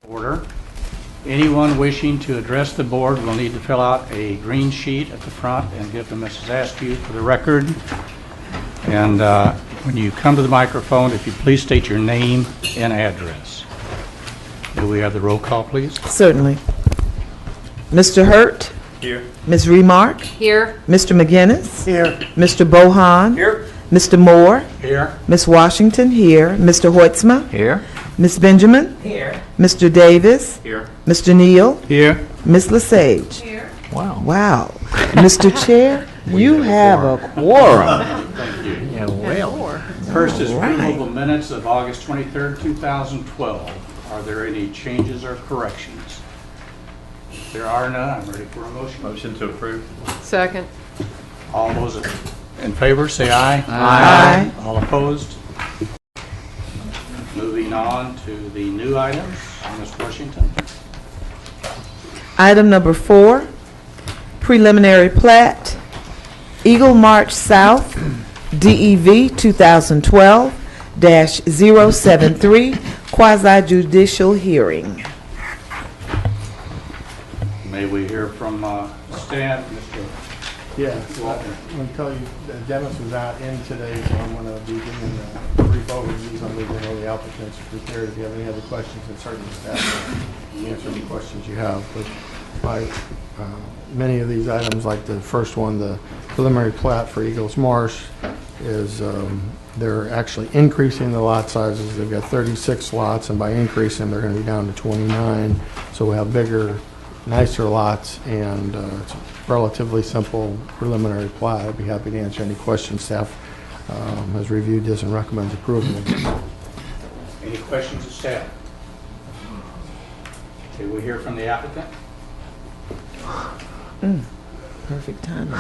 Order. Anyone wishing to address the board will need to fill out a green sheet at the front and give to Mrs. Askew for the record. And when you come to the microphone, if you please state your name and address. Do we have the roll call, please? Certainly. Mr. Hurt? Here. Ms. Remark? Here. Mr. McGinnis? Here. Mr. Bohan? Here. Mr. Moore? Here. Ms. Washington? Here. Mr. Hoitzma? Here. Ms. Benjamin? Here. Mr. Davis? Here. Mr. Neal? Here. Ms. Lesage? Here. Wow. Wow. Mr. Chair, you have a quorum. Thank you. Yeah, well. First is Right. approval of minutes of August 23rd, 2012. Are there any changes or corrections? If there are none, I'm ready for a motion. Motion to approve. Second. All those in favor, say aye. Aye. All opposed? Moving on to the new items. Ms. Washington. Item number 4, preliminary plat, Eagle March South, DEV 2012-073, quasi-judicial hearing. May we hear from Stan, Mr. Yeah, Walker? I'm going to tell you that Dennis was out in today, so I'm going to be giving a brief overview on all the applicants are prepared. If you have any other questions, then certainly staff will answer any questions you have. But by many of these items, like the first one, the preliminary plat for Eagles Marsh, is they're actually increasing the lot sizes. They've got 36 lots, and by increasing, they're going to be down to 29. So we have bigger, nicer lots, and it's a relatively simple preliminary plat. I'd be happy to answer any questions. Staff has reviewed this and recommends approval. Any questions of staff? Okay, we hear from the applicant. Perfect timing.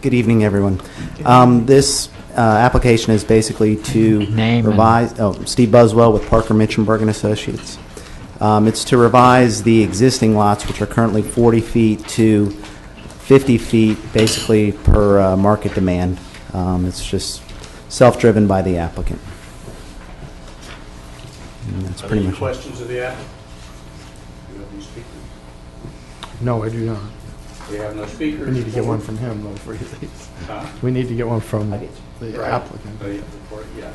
Good evening, everyone. This application is basically to revise, Steve Buswell with Parker Mitchenberg and Associates. It's to revise the existing lots, which are currently 40 feet to 50 feet, basically per market demand. It's just self-driven by the applicant. And that's Are there pretty any much it. questions of the applicant? Do you have any speakers? No, I do not. We have no speakers. We need to get one from him, though, for these. Huh? We need to get one from the Right. applicant. Yeah.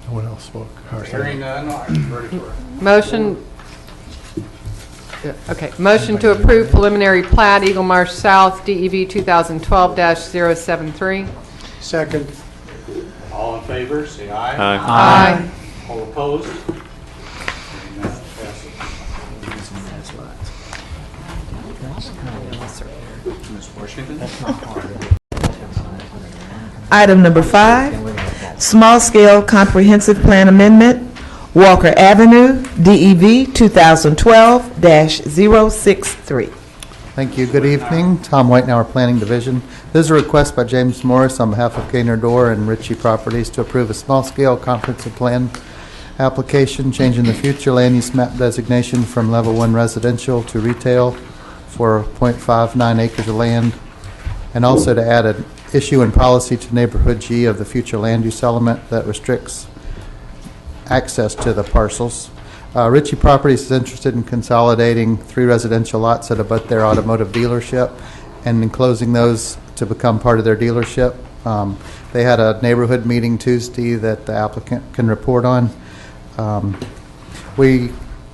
No one else spoke. Hearing none, I'm ready for it. Motion. Okay. Motion to approve preliminary plat, Eagle Marsh South, DEV 2012-073. Second. All in favor, say aye. Aye. All opposed? And that passes. Ms. Washington? Item number 5, small-scale comprehensive plan amendment, Walker Avenue, DEV 2012-063. Thank you. Good evening. Tom Whitenauer, Planning Division. This is a request by James Morris on behalf of Gaynor Dorr and Ritchie Properties to approve a small-scale comprehensive plan application changing the future land use map designation from level 1 residential to retail for 0.59 acres of land, and also to add an issue and policy to neighborhood G of the future land use element that restricts access to the parcels. Ritchie Properties is interested in consolidating 3 residential lots that abut their automotive dealership and enclosing those to become part of their dealership. They had a neighborhood meeting Tuesday that the applicant can report on. We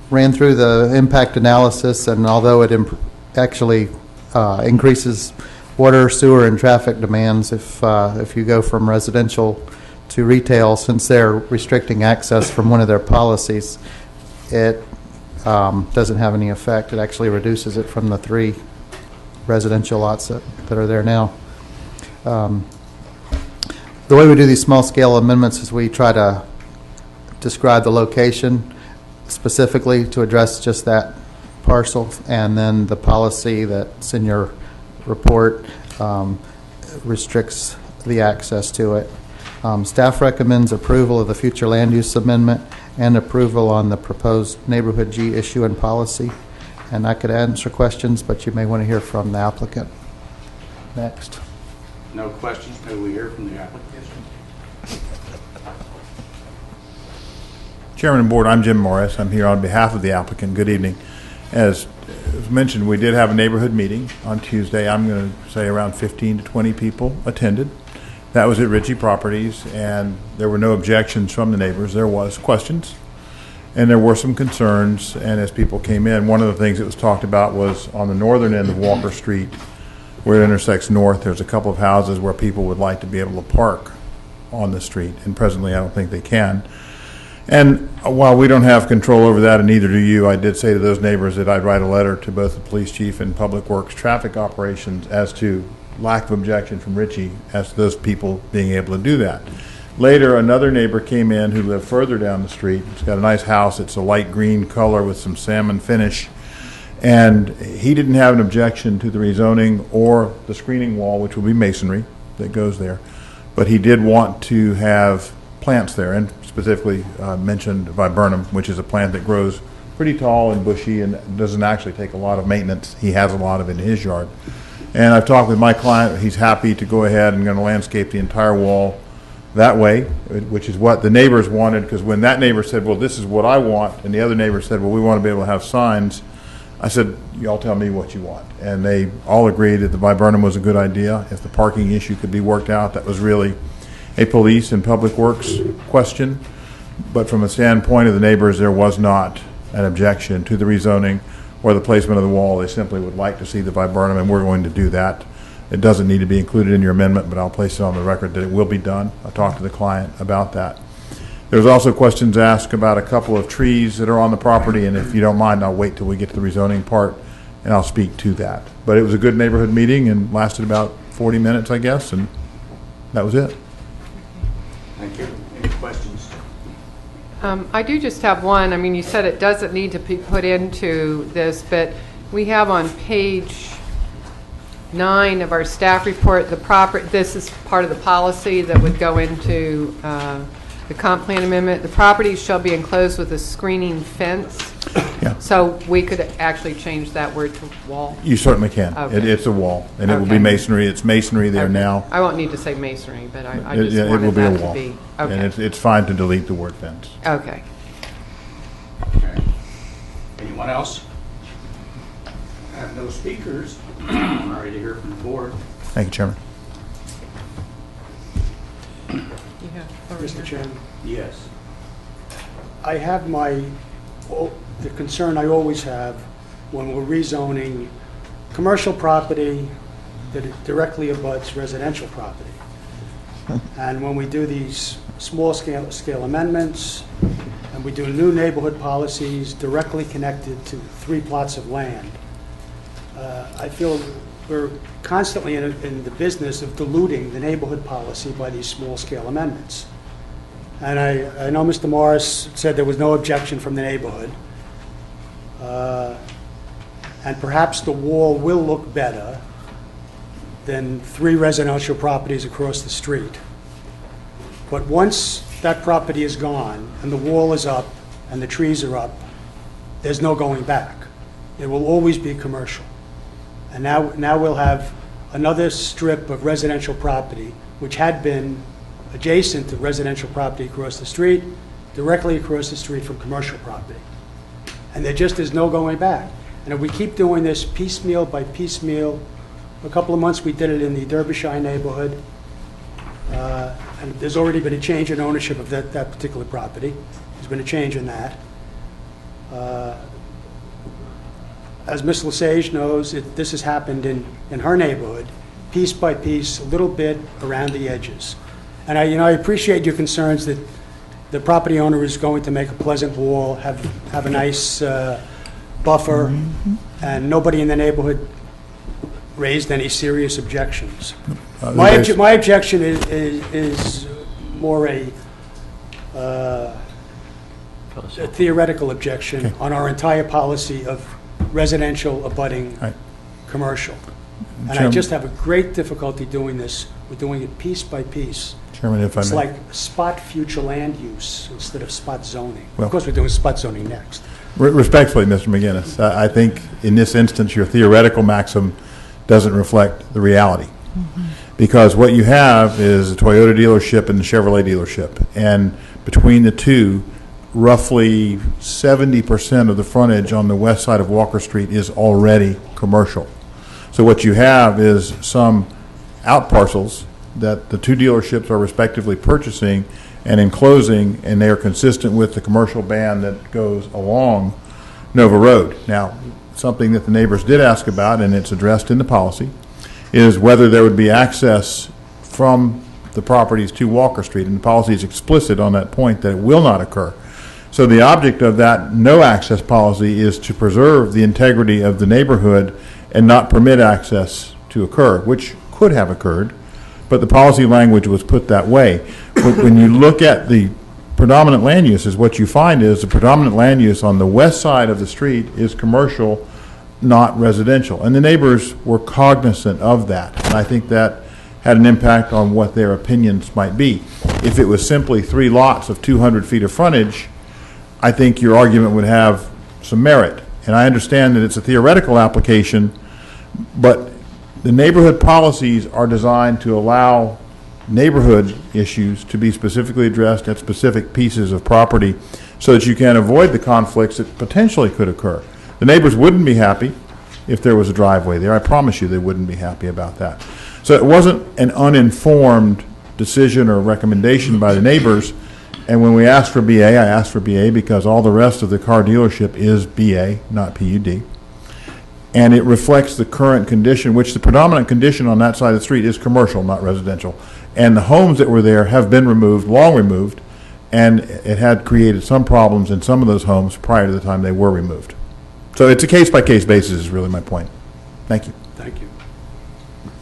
ran through the impact analysis, and although it actually increases water, sewer, and traffic demands if you go from residential to retail, since they're restricting access from one of their policies, it doesn't have any effect. It actually reduces it from the 3 residential lots that are there now. The way we do these small-scale amendments is we try to describe the location specifically to address just that parcel, and then the policy that's in your report restricts the access to it. Staff recommends approval of the future land use amendment and approval on the proposed neighborhood G issue and policy. And I could answer questions, but you may want to hear from the applicant. Next. No questions. May we hear from the applicant? Chairman and Board, I'm Jim Morris. I'm here on behalf of the applicant. Good evening. As mentioned, we did have a neighborhood meeting on Tuesday. I'm going to say around 15 to 20 people attended. That was at Ritchie Properties, and there were no objections from the neighbors. There was questions, and there were some concerns. And as people came in, one of the things that was talked about was on the northern end of Walker Street, where it intersects north, there's a couple of houses where people would like to be able to park on the street, and presently I don't think they can. And while we don't have control over that, and neither do you, I did say to those neighbors that I'd write a letter to both the police chief and Public Works Traffic Operations as to lack of objection from Ritchie as to those people being able to do that. Later, another neighbor came in who lived further down the street. He's got a nice house. It's a light green color with some salmon finish. And he didn't have an objection to the rezoning or the screening wall, which will be masonry that goes there. But he did want to have plants there, and specifically mentioned viburnum, which is a plant that grows pretty tall and bushy and doesn't actually take a lot of maintenance. He has a lot of it in his yard. And I've talked with my client. He's happy to go ahead and going to landscape the entire wall that way, which is what the neighbors wanted, because when that neighbor said, well, this is what I want, and the other neighbor said, well, we want to be able to have signs, I said, y'all tell me what you want. And they all agreed that the viburnum was a good idea. If the parking issue could be worked out, that was really a police and public works question. But from a standpoint of the neighbors, there was not an objection to the rezoning or the placement of the wall. They simply would like to see the viburnum, and we're going to do that. It doesn't need to be included in your amendment, but I'll place it on the record that it will be done. I talked to the client about that. There's also questions asked about a couple of trees that are on the property, and if you don't mind, I'll wait till we get to the rezoning part, and I'll speak to that. But it was a good neighborhood meeting and lasted about 40 minutes, I guess, and that was it. Thank you. Any questions? I do just have one. I mean, you said it doesn't need to be put into this, but we have on page 9 of our staff report, this is part of the policy that would go into the comp plan amendment. The property shall be enclosed with a screening fence. Yeah. So we could actually change that word to wall. You certainly can. Okay. It's a wall, and it will be Okay. masonry. It's masonry there Okay. now. I won't need to say masonry, but I It just will wanted be a that to wall. be. And Okay. it's fine to delete the word fence. Okay. Okay. Anyone else? I have no speakers. I'm ready to hear from the board. Thank you, Chairman. Mr. Chairman, Yes. I have the concern I always have when we're rezoning commercial property that it directly abuts residential property. And when we do these small scale amendments, and we do new neighborhood policies directly connected to 3 plots of land, I feel we're constantly in the business of diluting the neighborhood policy by these small scale amendments. And I know Mr. Morris said there was no objection from the neighborhood. And perhaps the wall will look better than 3 residential properties across the street. But once that property is gone, and the wall is up, and the trees are up, there's no going back. It will always be commercial. And now we'll have another strip of residential property, which had been adjacent to residential property across the street, directly across the street from commercial property. And there just is no going back. And if we keep doing this piecemeal by piecemeal, a couple of months we did it in the Derbyshire neighborhood, and there's already been a change in ownership of that particular property. There's been a change in that. As Ms. Lesage knows, this has happened in her neighborhood, piece by piece, a little bit around the edges. And I appreciate your concerns that the property owner is going to make a pleasant wall, have a nice buffer, and nobody in the neighborhood raised any serious objections. My objection is more a theoretical objection on our entire policy of residential abutting Right. commercial. And I Chairman- just have a great difficulty doing this. We're doing it piece by piece. Chairman, if I may. It's like spot future land use instead of spot zoning. Well- Of course, we're doing spot zoning next. Respectfully, Mr. McGinnis, I think in this instance, your theoretical maxim doesn't reflect the reality. Because what you have is a Toyota dealership and a Chevrolet dealership. And between the two, roughly 70% of the frontage on the west side of Walker Street is already commercial. So what you have is some out parcels that the two dealerships are respectively purchasing and enclosing, and they are consistent with the commercial ban that goes along Nova Road. Now, something that the neighbors did ask about, and it's addressed in the policy, is whether there would be access from the properties to Walker Street, and the policy is explicit on that point that it will not occur. So the object of that no access policy is to preserve the integrity of the neighborhood and not permit access to occur, which could have occurred, but the policy language was put that way. But when you look at the predominant land uses, what you find is the predominant land use on the west side of the street is commercial, not residential. And the neighbors were cognizant of that. And I think that had an impact on what their opinions might be. If it was simply 3 lots of 200 feet of frontage, I think your argument would have some merit. And I understand that it's a theoretical application, but the neighborhood policies are designed to allow neighborhood issues to be specifically addressed at specific pieces of property so that you can avoid the conflicts that potentially could occur. The neighbors wouldn't be happy if there was a driveway there. I promise you they wouldn't be happy about that. So it wasn't an uninformed decision or recommendation by the neighbors. And when we asked for BA, I asked for BA because all the rest of the car dealership is BA, not PUD. And it reflects the current condition, which the predominant condition on that side of the street is commercial, not residential. And the homes that were there have been removed, long removed, and it had created some problems in some of those homes prior to the time they were removed. So it's a case-by-case basis is really my point. Thank you. Thank you.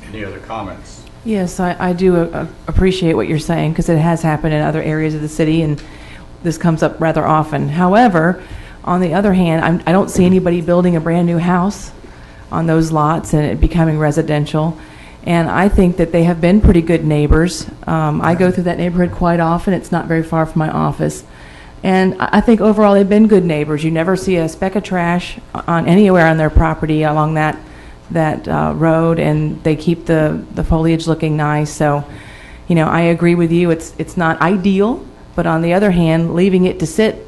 Any other comments? Yes, I do appreciate what you're saying, because it has happened in other areas of the city, and this comes up rather often. However, on the other hand, I don't see anybody building a brand-new house on those lots and it becoming residential. And I think that they have been pretty good neighbors. I go through that neighborhood quite often. It's not very far from my office. And I think overall they've been good neighbors. You never see a speck of trash on anywhere on their property along that road, and they keep the foliage looking nice. So, you know, I agree with you. It's not ideal, but on the other hand, leaving it to sit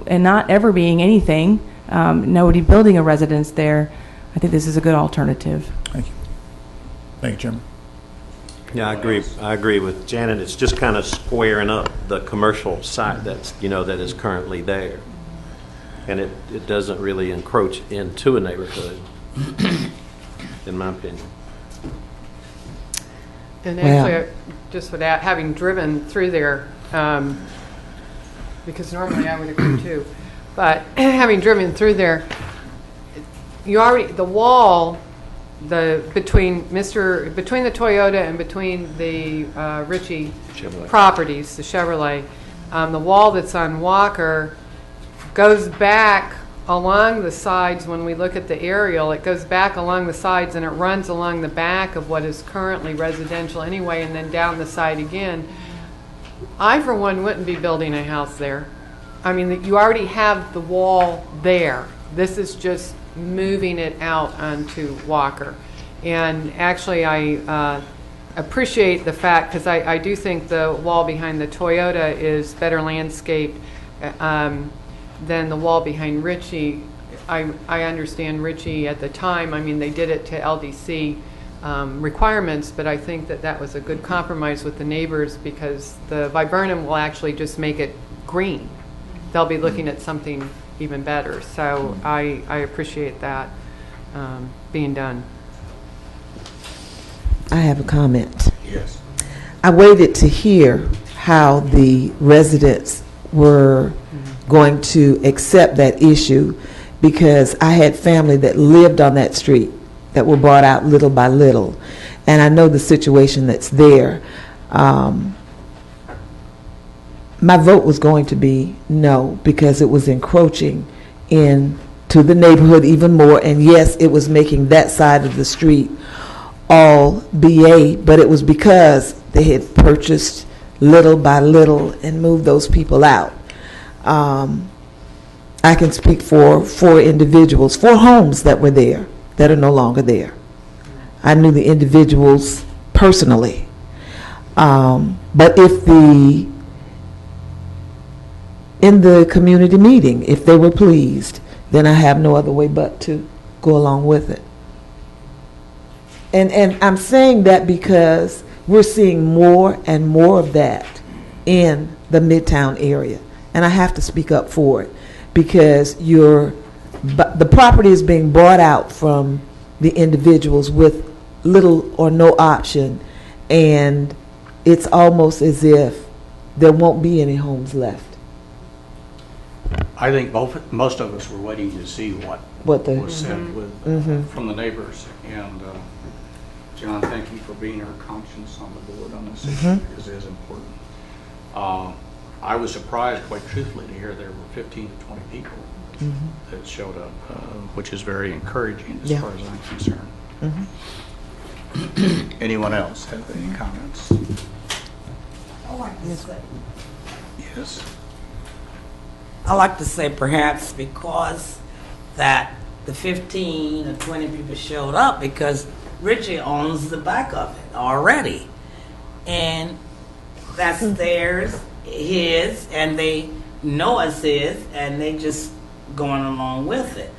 and not ever being anything, nobody building a residence there, I think this is a good alternative. Thank you. Thank you, Chairman. Yeah, I agree with Janet. It's just kind of squaring up the commercial site that is currently there. And it doesn't really encroach into a neighborhood, in my opinion. And actually, just with that, having driven through there, because normally I would agree too, but having driven through there, the wall, between the Toyota and between the Ritchie Chevrolet properties, the Chevrolet, the wall that's on Walker goes back along the sides. When we look at the aerial, it goes back along the sides and it runs along the back of what is currently residential anyway, and then down the side again. I, for one, wouldn't be building a house there. I mean, you already have the wall there. This is just moving it out onto Walker. And actually, I appreciate the fact, because I do think the wall behind the Toyota is better landscaped than the wall behind Ritchie. I understand Ritchie at the time, I mean, they did it to LDC requirements, but I think that was a good compromise with the neighbors, because the viburnum will actually just make it green. They'll be looking at something even better. So I appreciate that being done. I have a comment. Yes. I waited to hear how the residents were going to accept that issue, because I had family that lived on that street that were bought out little by little, and I know the situation that's there. My vote was going to be no, because it was encroaching into the neighborhood even more, and yes, it was making that side of the street all BA, but it was because they had purchased little by little and moved those people out. I can speak for 4 individuals, 4 homes that were there that are no longer there. I knew the individuals personally. But if in the community meeting. If they were pleased, then I have no other way but to go along with it. And I'm saying that because we're seeing more and more of that in the Midtown area. And I have to speak up for it because the property is being bought out from the individuals with little or no option, and it's almost as if there won't be any homes left. I think most of us were waiting to see what was said with, from the neighbors. And John, thank you for being our conscience on the board on this issue, because it is important. I was surprised, quite truthfully, to hear there were 15 to 20 people that showed up, which is very encouraging as far as I'm concerned. Anyone else have any comments? Yes. I like to say perhaps because that the 15 or 20 people showed up because Richie owns the back of it already. And that's theirs, his, and they know it's his, and they just going along with it.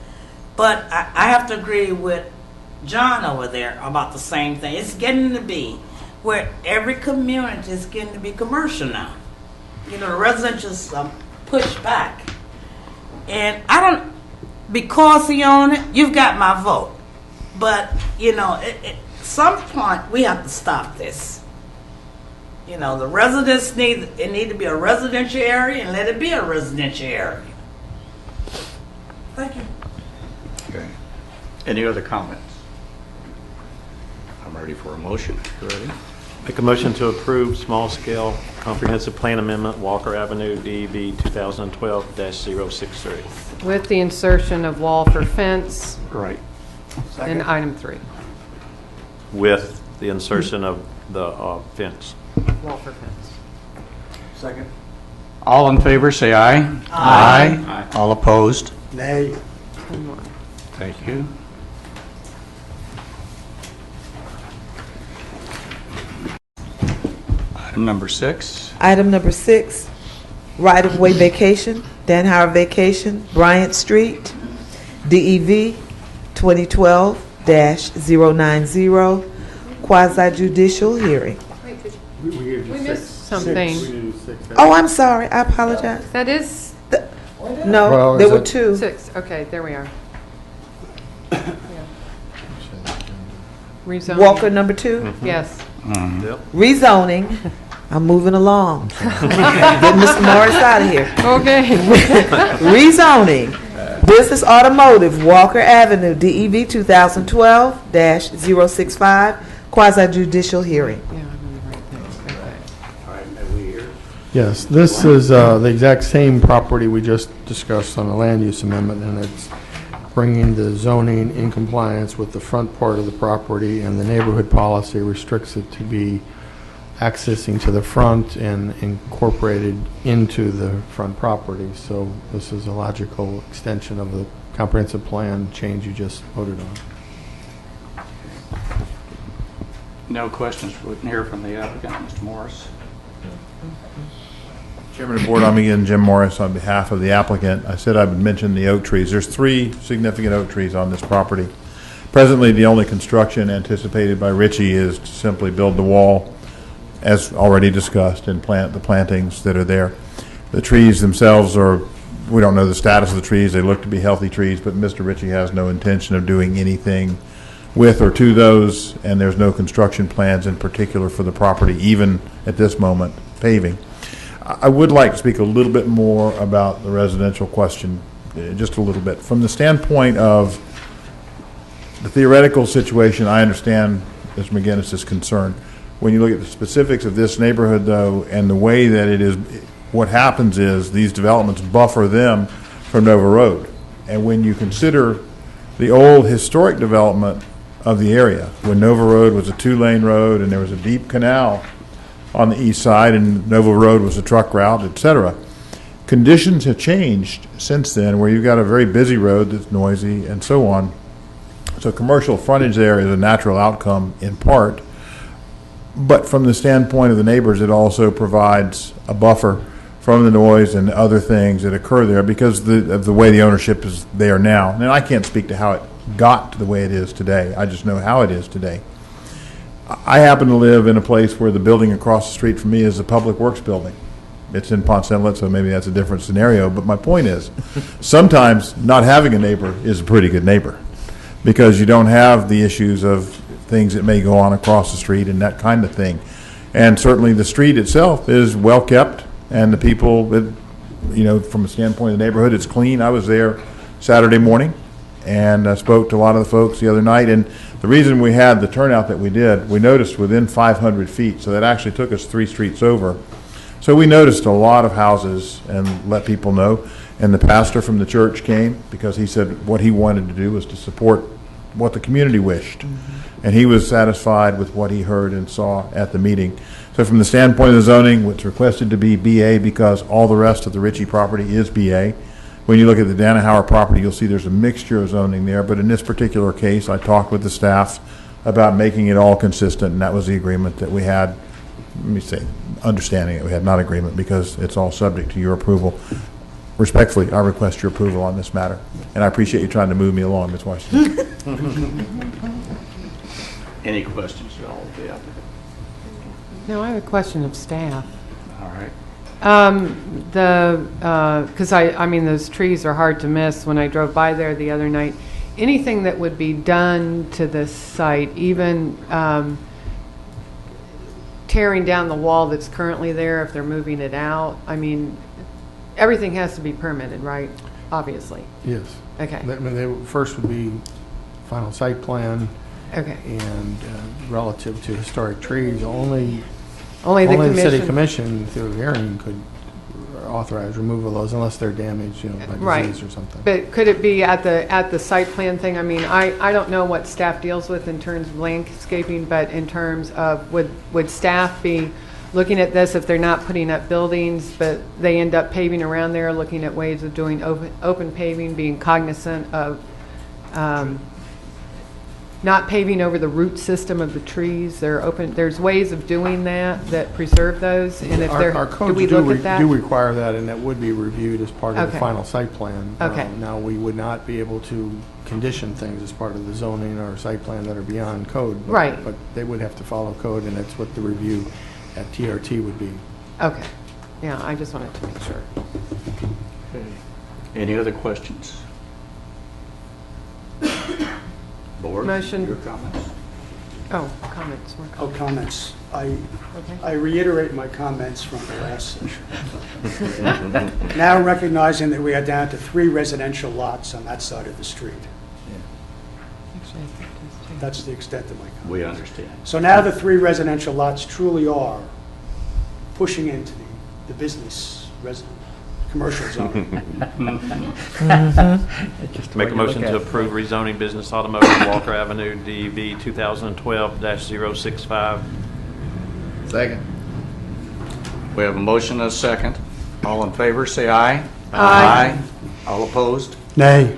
But I have to agree with John over there about the same thing. It's getting to be where every community is getting to be commercial now. You know, the residential's pushed back. And I don't, because he owns it, you've got my vote. But, you know, at some point we have to stop this. You know, the residents need to be a residential area and let it be a residential area. Thank you. Okay. Any other comments? I'm ready for a motion. You ready? Make a motion to approve small-scale comprehensive plan amendment, Walker Avenue, DEV 2012-063. With the insertion of wall for fence Right. in item 3. With the insertion of the fence. Wall for fence. Second. All in favor, say aye. Aye. All opposed? Nay. Thank you. Item number 6. Item number 6, right-of-way vacation, Danhauer Vacation, Bryant Street, DEV 2012-090, quasi-judicial hearing. We gave you We six. missed something. We gave you six. Oh, I'm sorry, I apologize. That is No, Well, there is were it- 2. 6. Okay, there we are. Yeah. Rezoning. Walker number 2, Yes. Yep. rezoning. I'm moving along. Get Mr. Morris out of here. Okay. Rezoning, Business Automotive, Walker Avenue, DEV 2012-065, quasi-judicial hearing. Yeah, I'm in the right place. Okay. All right, are we here? Yes, this is the exact same property we just discussed on the land use amendment, and it's bringing the zoning in compliance with the front part of the property, and the neighborhood policy restricts it to be accessing to the front and incorporated into the front property. So this is a logical extension of the comprehensive plan change you just voted on. No questions. We can hear from the applicant, Mr. Morris. Chairman of the board, I'm again Jim Morris on behalf of the applicant. I said I would mention the oak trees. There's 3 significant oak trees on this property. Presently, the only construction anticipated by Ritchie is to simply build the wall, as already discussed, and plant the plantings that are there. The trees themselves we don't know the status of the trees. They look to be healthy trees, but Mr. Ritchie has no intention of doing anything with or to those, and there's no construction plans in particular for the property, even at this moment, paving. I would like to speak a little bit more about the residential question, just a little bit. From the standpoint of the theoretical situation, I understand Mr. McGinnis' concern. When you look at the specifics of this neighborhood, though, and the way that it is, what happens is these developments buffer them from Nova Road. And when you consider the old historic development of the area, when Nova Road was a 2-lane road and there was a deep canal on the east side, and Nova Road was a truck route, etc. Conditions have changed since then, where you've got a very busy road that's noisy and so on. So commercial frontage there is a natural outcome in part, but from the standpoint of the neighbors, it also provides a buffer from the noise and other things that occur there because of the way the ownership is there now. And I can't speak to how it got to the way it is today. I just know how it is today. I happen to live in a place where the building across the street from me is a public works building. It's in Ponce Inlet, so maybe that's a different scenario. But my point is, sometimes not having a neighbor is a pretty good neighbor because you don't have the issues of things that may go on across the street and that kind of thing. And certainly the street itself is well kept, and the people, from a standpoint of the neighborhood, it's clean. I was there Saturday morning, and I spoke to a lot of the folks the other night, and the reason we had the turnout that we did, we noticed within 500 feet, so that actually took us 3 streets over. So we noticed a lot of houses and let people know, and the pastor from the church came because he said what he wanted to do was to support what the community wished. And he was satisfied with what he heard and saw at the meeting. So from the standpoint of the zoning, it's requested to be BA because all the rest of the Ritchie property is BA. When you look at the Danahauer property, you'll see there's a mixture of zoning there, but in this particular case, I talked with the staff about making it all consistent, and that was the agreement that we had. Let me say, understanding that we had, not agreement, because it's all subject to your approval. Respectfully, I request your approval on this matter, and I appreciate you trying to move me along, Ms. Washington. Any questions at all of the applicant? No, I have a question of staff. All right. Because I mean, those trees are hard to miss. When I drove by there the other night, anything that would be done to this site, even tearing down the wall that's currently there, if they're moving it out, I mean, everything has to be permitted, right? Obviously. Yes. Okay. I mean, first would be final site plan. Okay. And relative to historic trees, only the city commission through a hearing could authorize removal of those unless they're damaged, by disease or something. But could it be at the site plan thing? I mean, I don't know what staff deals with in terms of landscaping, but in terms of would staff be looking at this if they're not putting up buildings, but they end up paving around there, looking at ways of doing open paving, being cognizant of not paving over the root system of the trees? There's ways of doing that preserve those, and if Our codes do we look at that? do require that, and that would be reviewed as part of the Okay. final site plan. Okay. Now, we would not be able to condition things as part of the zoning or site plan that are beyond code. Right. But they would have to follow code, and that's what the review at TRT would be. Okay. Yeah, I just wanted to make sure. Okay. Any other questions? Board? Motion. Your comments? Oh, comments. More Oh, comments. comments. Okay. I reiterate my comments from the last session. Now recognizing that we are down to 3 residential lots on that side of the street. Actually, I think that's changed. That's the extent of my comments. We understand. So now the 3 residential lots truly are pushing into the business, commercial zone. Make a motion to approve rezoning business automotive Walker Avenue, DEV 2012-065. Second. We have a motion and a second. All in favor, say aye. Aye. All opposed? Nay.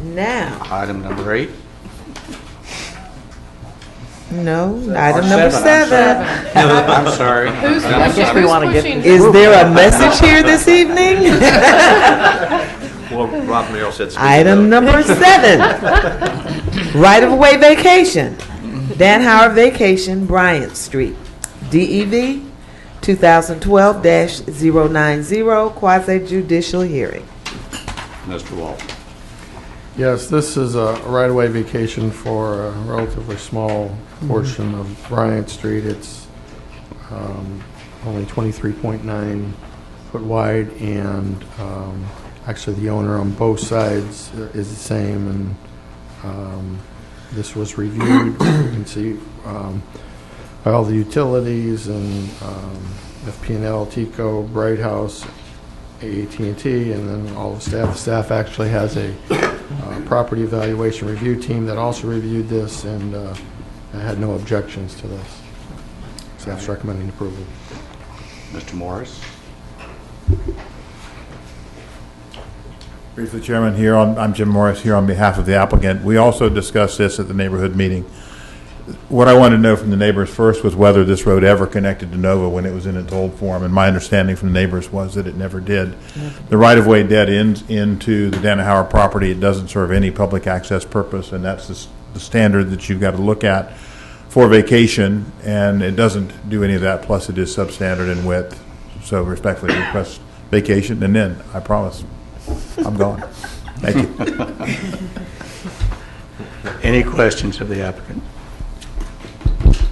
Now, Item number 8. no, Or item number 7. I'm sorry. Who's pushing? Is there a message here this evening? Well, Rob Merrill said. speak Item it up. number 7, right-of-way vacation, Danhauer Vacation, Bryant Street, DEV 2012-090, quasi-judicial hearing. Mr. Walt. Yes, this is a right-of-way vacation for a relatively small portion of Bryant Street. It's only 23.9 foot wide, and actually the owner on both sides is the same, and this was reviewed. You can see all the utilities and FP&L, TECO, Bright House, AT&T, and then all the staff. The staff actually has a property evaluation review team that also reviewed this, and I had no objections to this. Staff's recommending approval. Mr. Morris. Briefly, Chairman, I'm Jim Morris here on behalf of the applicant. We also discussed this at the neighborhood meeting. what I wanted to know from the neighbors first was whether this road ever connected to Nova when it was in its old form, and my understanding from the neighbors was that it never did. The right-of-way dead ends into the Danahauer property. It doesn't serve any public access purpose, and that's the standard that you've got to look at for vacation, and it doesn't do any of that, plus it is substandard in width. So respectfully request vacation, and then, I promise, I'm gone. Thank you. Any questions of the applicant?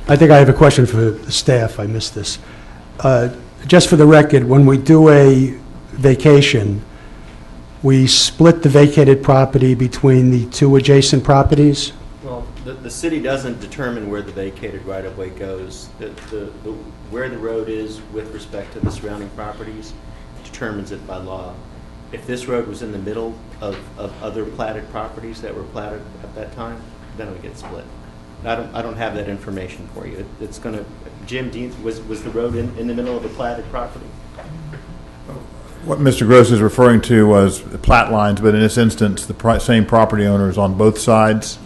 I think I have a question for the staff. I missed this. Just for the record, when we do a vacation, we split the vacated property between the two adjacent properties? Well, the city doesn't determine where the vacated right-of-way goes. Where the road is with respect to the surrounding properties determines it by law. If this road was in the middle of other platted properties that were platted at that time, then it would get split. I don't have that information for you. It's going to, Jim, was the road in the middle of a platted property? What Mr. Gross is referring to was plat lines, but in this instance, the same property owner is on both sides,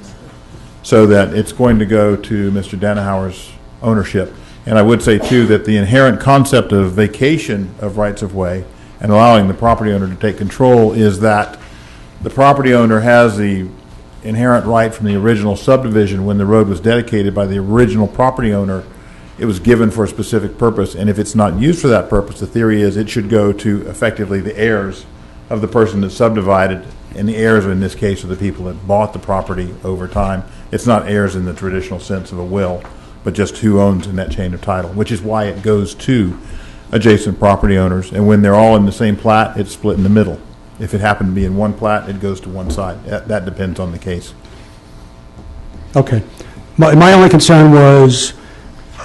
so that it's going to go to Mr. Danahauer's ownership. And I would say, too, that the inherent concept of vacation of rights-of-way and allowing the property owner to take control is that the property owner has the inherent right from the original subdivision. When the road was dedicated by the original property owner, it was given for a specific purpose, and if it's not used for that purpose, the theory is it should go to effectively the heirs of the person that subdivided, and the heirs in this case are the people that bought the property over time. It's not heirs in the traditional sense of a will, but just who owns in that chain of title, which is why it goes to adjacent property owners, and when they're all in the same plat, it's split in the middle. If it happened to be in one plat, it goes to one side. That depends on the case. Okay. My only concern was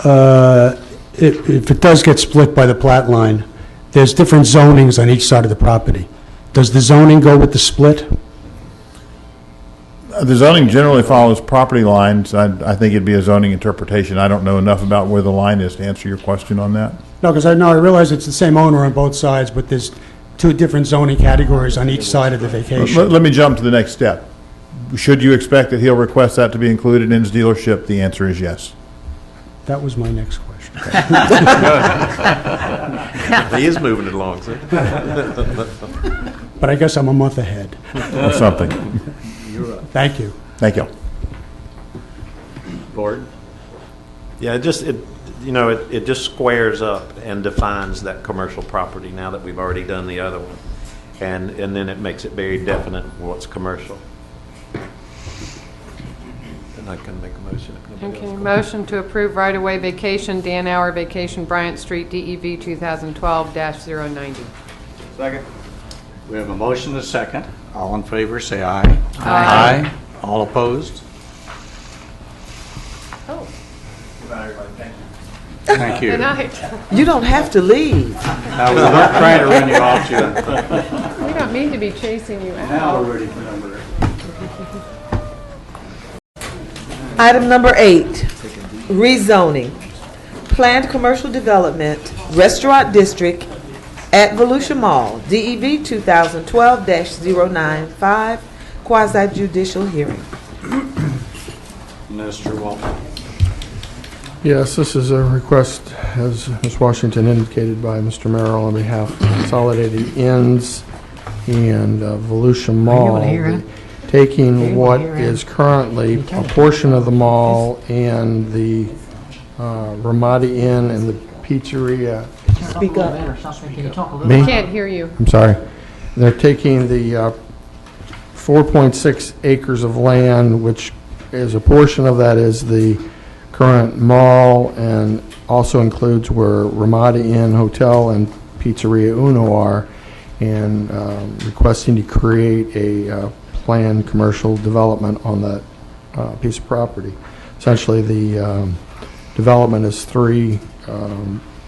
if it does get split by the plat line, there's different zonings on each side of the property. Does the zoning go with the split? The zoning generally follows property lines. I think it'd be a zoning interpretation. I don't know enough about where the line is to answer your question on that. No, because I realize it's the same owner on both sides, but there's two different zoning categories on each side of the vacation. Let me jump to the next step. Should you expect that he'll request that to be included in his dealership? The answer is yes. That was my next question. He is moving it along, sir. But I guess I'm a month ahead. Or something. Thank you. Thank you. Board? Yeah, it just squares up and defines that commercial property now that we've already done the other one. And then it makes it very definite what's commercial. Then I can make a motion. if nobody Okay, else motion to approve right-of-way vacation, Danauer Vacation, Bryant Street, DEV 2012-090. Second. We have a motion and a second. All in favor, say aye. Aye. All opposed? Oh, Thank you. good night. You don't have to leave. Now, we weren't trying to run you off, Jim. We don't mean to be chasing you out. Now we're ready for number 8. Item number 8, rezoning. Planned commercial development, restaurant district at Volusia Mall, DEV 2012-095, quasi-judicial hearing. Mr. Walton. Yes, this is a request, as Ms. Washington indicated, by Mr. Merrill on behalf of Consolidated Inns and Volusia Mall. Taking what is currently a portion of the mall and the Ramada Inn and the pizzeria. Speak up. Me? Can't hear you. I'm sorry. They're taking the 4.6 acres of land, which is a portion of that is the current mall and also includes where Ramada Inn Hotel and Pizzeria Uno are, and requesting to create a planned commercial development on that piece of property. Essentially, the development is 3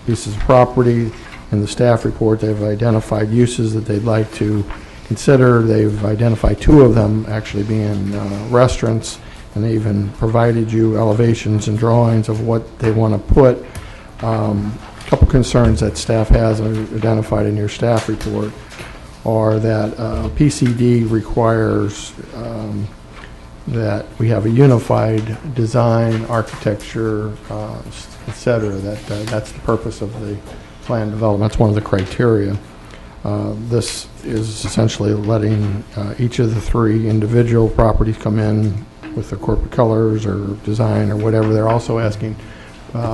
pieces of property. In the staff report, they've identified uses that they'd like to consider. They've identified 2 of them actually being restaurants, and they even provided you elevations and drawings of what they want to put. A couple concerns that staff has identified in your staff report are that PCD requires that we have a unified design, architecture, et cetera. That's the purpose of the plan development. That's one of the criteria. This is essentially letting each of the 3 individual properties come in with their corporate colors or design or whatever. They're also asking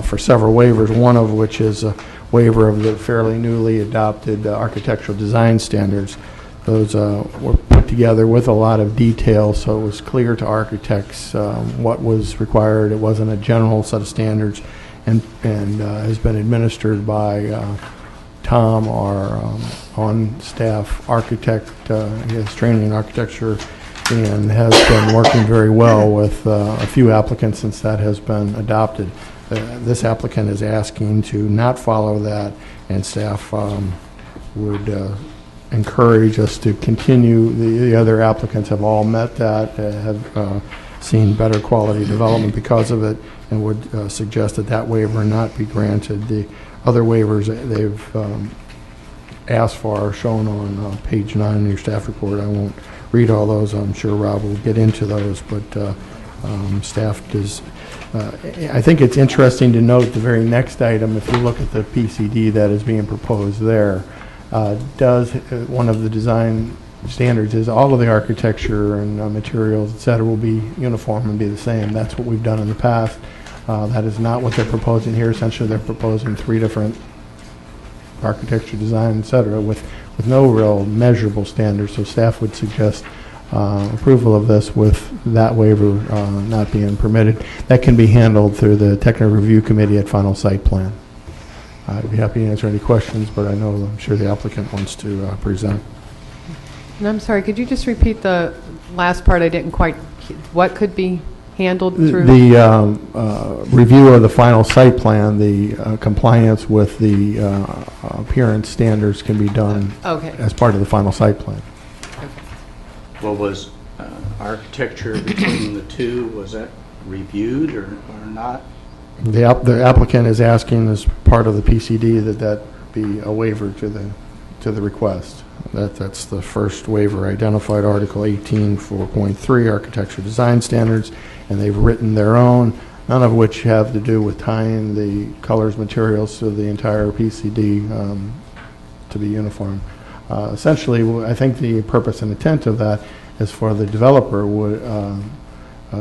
for several waivers, one of which is a waiver of the fairly newly adopted architectural design standards. Those were put together with a lot of detail, so it was clear to architects what was required. It wasn't a general set of standards, and has been administered by Tom, our on-staff architect. He has training in architecture and has been working very well with a few applicants since that has been adopted. This applicant is asking to not follow that, and staff would encourage us to continue. The other applicants have all met that, have seen better quality development because of it, and would suggest that that waiver not be granted. The other waivers they've asked for are shown on page 9 in your staff report. I won't read all those. I'm sure Rob will get into those, but staff does. I think it's interesting to note the very next item, if you look at the PCD that is being proposed there, one of the design standards is all of the architecture and materials, et cetera, will be uniform and be the same. That's what we've done in the past. That is not what they're proposing here. Essentially, they're proposing 3 different architecture, design, et cetera, with no real measurable standards. So staff would suggest approval of this with that waiver not being permitted. That can be handled through the technical review committee at final site plan. I'd be happy to answer any questions, but I'm sure the applicant wants to present. And I'm sorry, could you just repeat the last part? I didn't quite, what could be handled through? The review of the final site plan, the compliance with the appearance standards can be done as part of the final site plan. Well, was architecture between the 2, was that reviewed or not? The applicant is asking as part of the PCD that be a waiver to the request. That's the first waiver identified, Article 18.4.3, Architecture Design Standards, and they've written their own, none of which have to do with tying the colors, materials to the entire PCD to be uniform. Essentially, I think the purpose and intent of that is for the developer would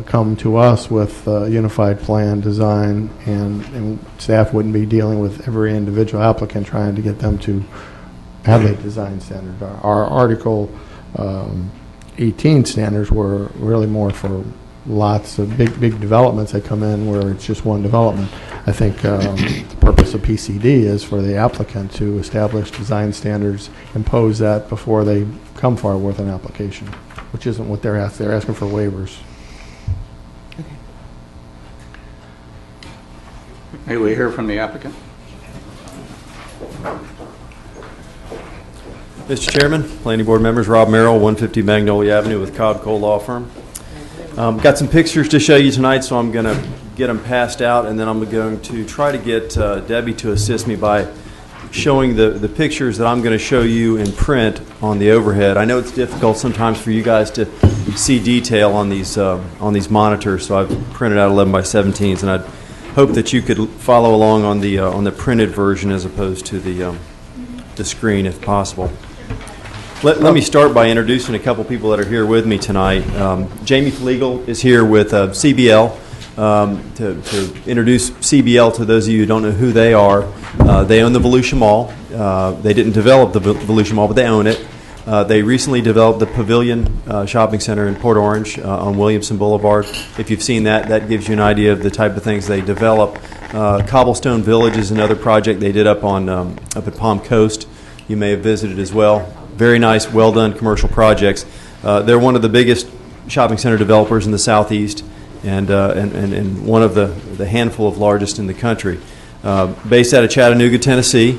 come to us with a unified plan design, and staff wouldn't be dealing with every individual applicant trying to get them to have a design standard. Our Article 18 standards were really more for lots of big developments that come in where it's just one development. I think the purpose of PCD is for the applicant to establish design standards, impose that before they come forward with an application, which isn't what they're asking. They're asking for waivers. May we hear from the applicant? Mr. Chairman, Planning Board members, Rob Merrill, 150 Magnolia Avenue with Cobb Cole Law Firm. Got some pictures to show you tonight, so I'm going to get them passed out, and then I'm going to try to get Debbie to assist me by showing the pictures that I'm going to show you in print on the overhead. I know it's difficult sometimes for you guys to see detail on these monitors, so I've printed out 11 by 17s, and I'd hope that you could follow along on the printed version as opposed to the screen if possible. Let me start by introducing a couple people that are here with me tonight. Jamie Flegel is here with CBL. To introduce CBL to those of you who don't know who they are, they own the Volusia Mall. They didn't develop the Volusia Mall, but they own it. They recently developed the Pavilion Shopping Center in Port Orange on Williamson Boulevard. If you've seen that, that gives you an idea of the type of things they develop. Cobblestone Village is another project they did up at Palm Coast. You may have visited as well. Very nice, well-done commercial projects. They're one of the biggest shopping center developers in the Southeast and one of the handful of largest in the country. Based out of Chattanooga, Tennessee.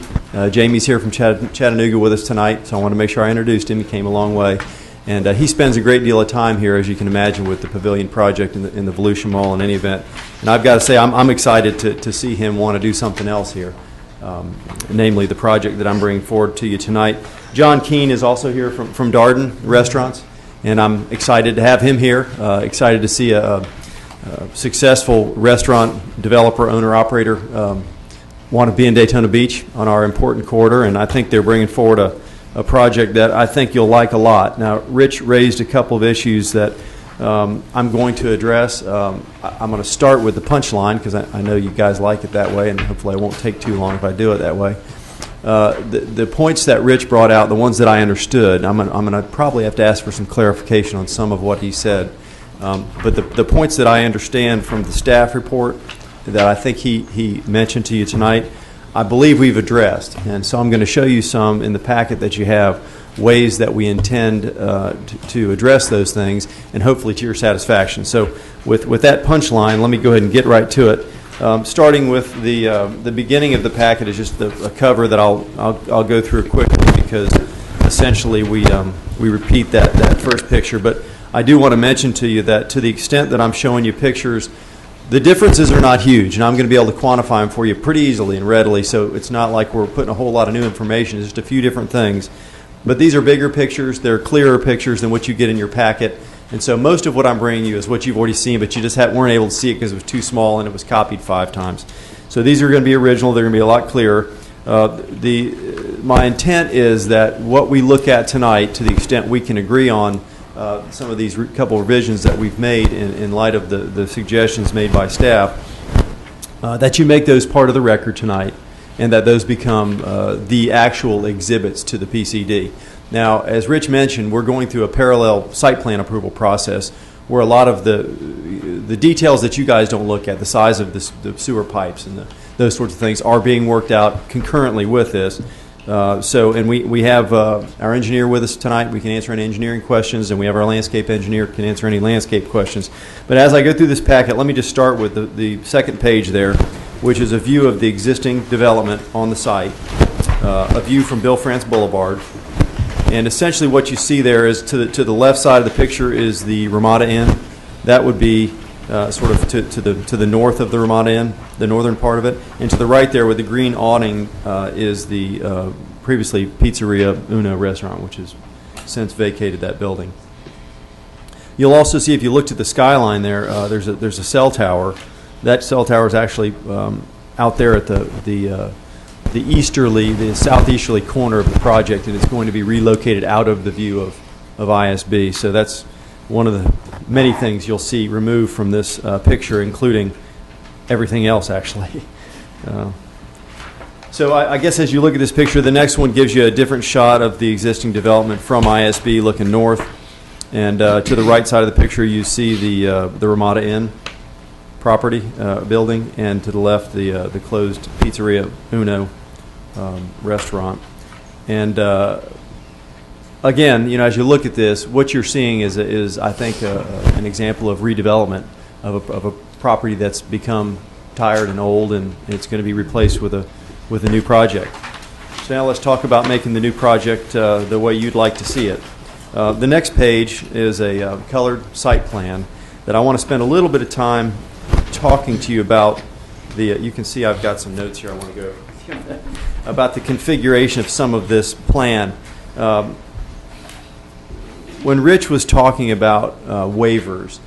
Jamie's here from Chattanooga with us tonight, so I want to make sure I introduced him. He came a long way. And he spends a great deal of time here, as you can imagine, with the Pavilion project in the Volusia Mall in any event. And I've got to say, I'm excited to see him want to do something else here, namely the project that I'm bringing forward to you tonight. John Keene is also here from Darden Restaurants. and I'm excited to have him here, excited to see a successful restaurant developer, owner, operator want to be in Daytona Beach on our important corridor, and I think they're bringing forward a project that I think you'll like a lot. Now, Rich raised a couple of issues that I'm going to address. I'm going to start with the punchline because I know you guys like it that way, and hopefully I won't take too long if I do it that way. The points that Rich brought out, the ones that I understood, I'm going to probably have to ask for some clarification on some of what he said. But the points that I understand from the staff report that I think he mentioned to you tonight, I believe we've addressed. And so I'm going to show you some in the packet that you have, ways that we intend to address those things, and hopefully to your satisfaction. So with that punchline, let me go ahead and get right to it. Starting with the beginning of the packet is just a cover that I'll go through quickly because essentially we repeat that first picture. But I do want to mention to you that to the extent that I'm showing you pictures, the differences are not huge, and I'm going to be able to quantify them for you pretty easily and readily, so it's not like we're putting a whole lot of new information. It's just a few different things. But these are bigger pictures. They're clearer pictures than what you get in your packet. And so most of what I'm bringing you is what you've already seen, but you just weren't able to see it because it was too small and it was copied 5 times. So these are going to be original. They're going to be a lot clearer. My intent is that what we look at tonight, to the extent we can agree on some of these couple revisions that we've made in light of the suggestions made by staff, that you make those part of the record tonight and that those become the actual exhibits to the PCD. Now, as Rich mentioned, we're going through a parallel site plan approval process where a lot of the details that you guys don't look at, the size of the sewer pipes and those sorts of things, are being worked out concurrently with this. And we have our engineer with us tonight. We can answer any engineering questions, and we have our landscape engineer can answer any landscape questions. But as I go through this packet, let me just start with the second page there, which is a view of the existing development on the site, a view from Bill France Boulevard. And essentially what you see there is to the left side of the picture is the Ramada Inn. That would be sort of to the north of the Ramada Inn, the northern part of it. And to the right there with the green awning is the previously Pizzeria Uno restaurant, which has since vacated that building. You'll also see, if you looked at the skyline there, there's a cell tower. That cell tower is actually out there at the southeasterly corner of the project, and it's going to be relocated out of the view of ISB. So that's one of the many things you'll see removed from this picture, including everything else, actually. So I guess as you look at this picture, the next one gives you a different shot of the existing development from ISB looking north. And to the right side of the picture, you see the Ramada Inn property building, and to the left, the closed Pizzeria Uno restaurant. And again, as you look at this, what you're seeing is I think, an example of redevelopment of a property that's become tired and old, and it's going to be replaced with a new project. So now let's talk about making the new project the way you'd like to see it. The next page is a colored site plan that I want to spend a little bit of time talking to you about. You can see I've got some notes here I want to go over about the configuration of some of this plan. When Rich was talking about waivers,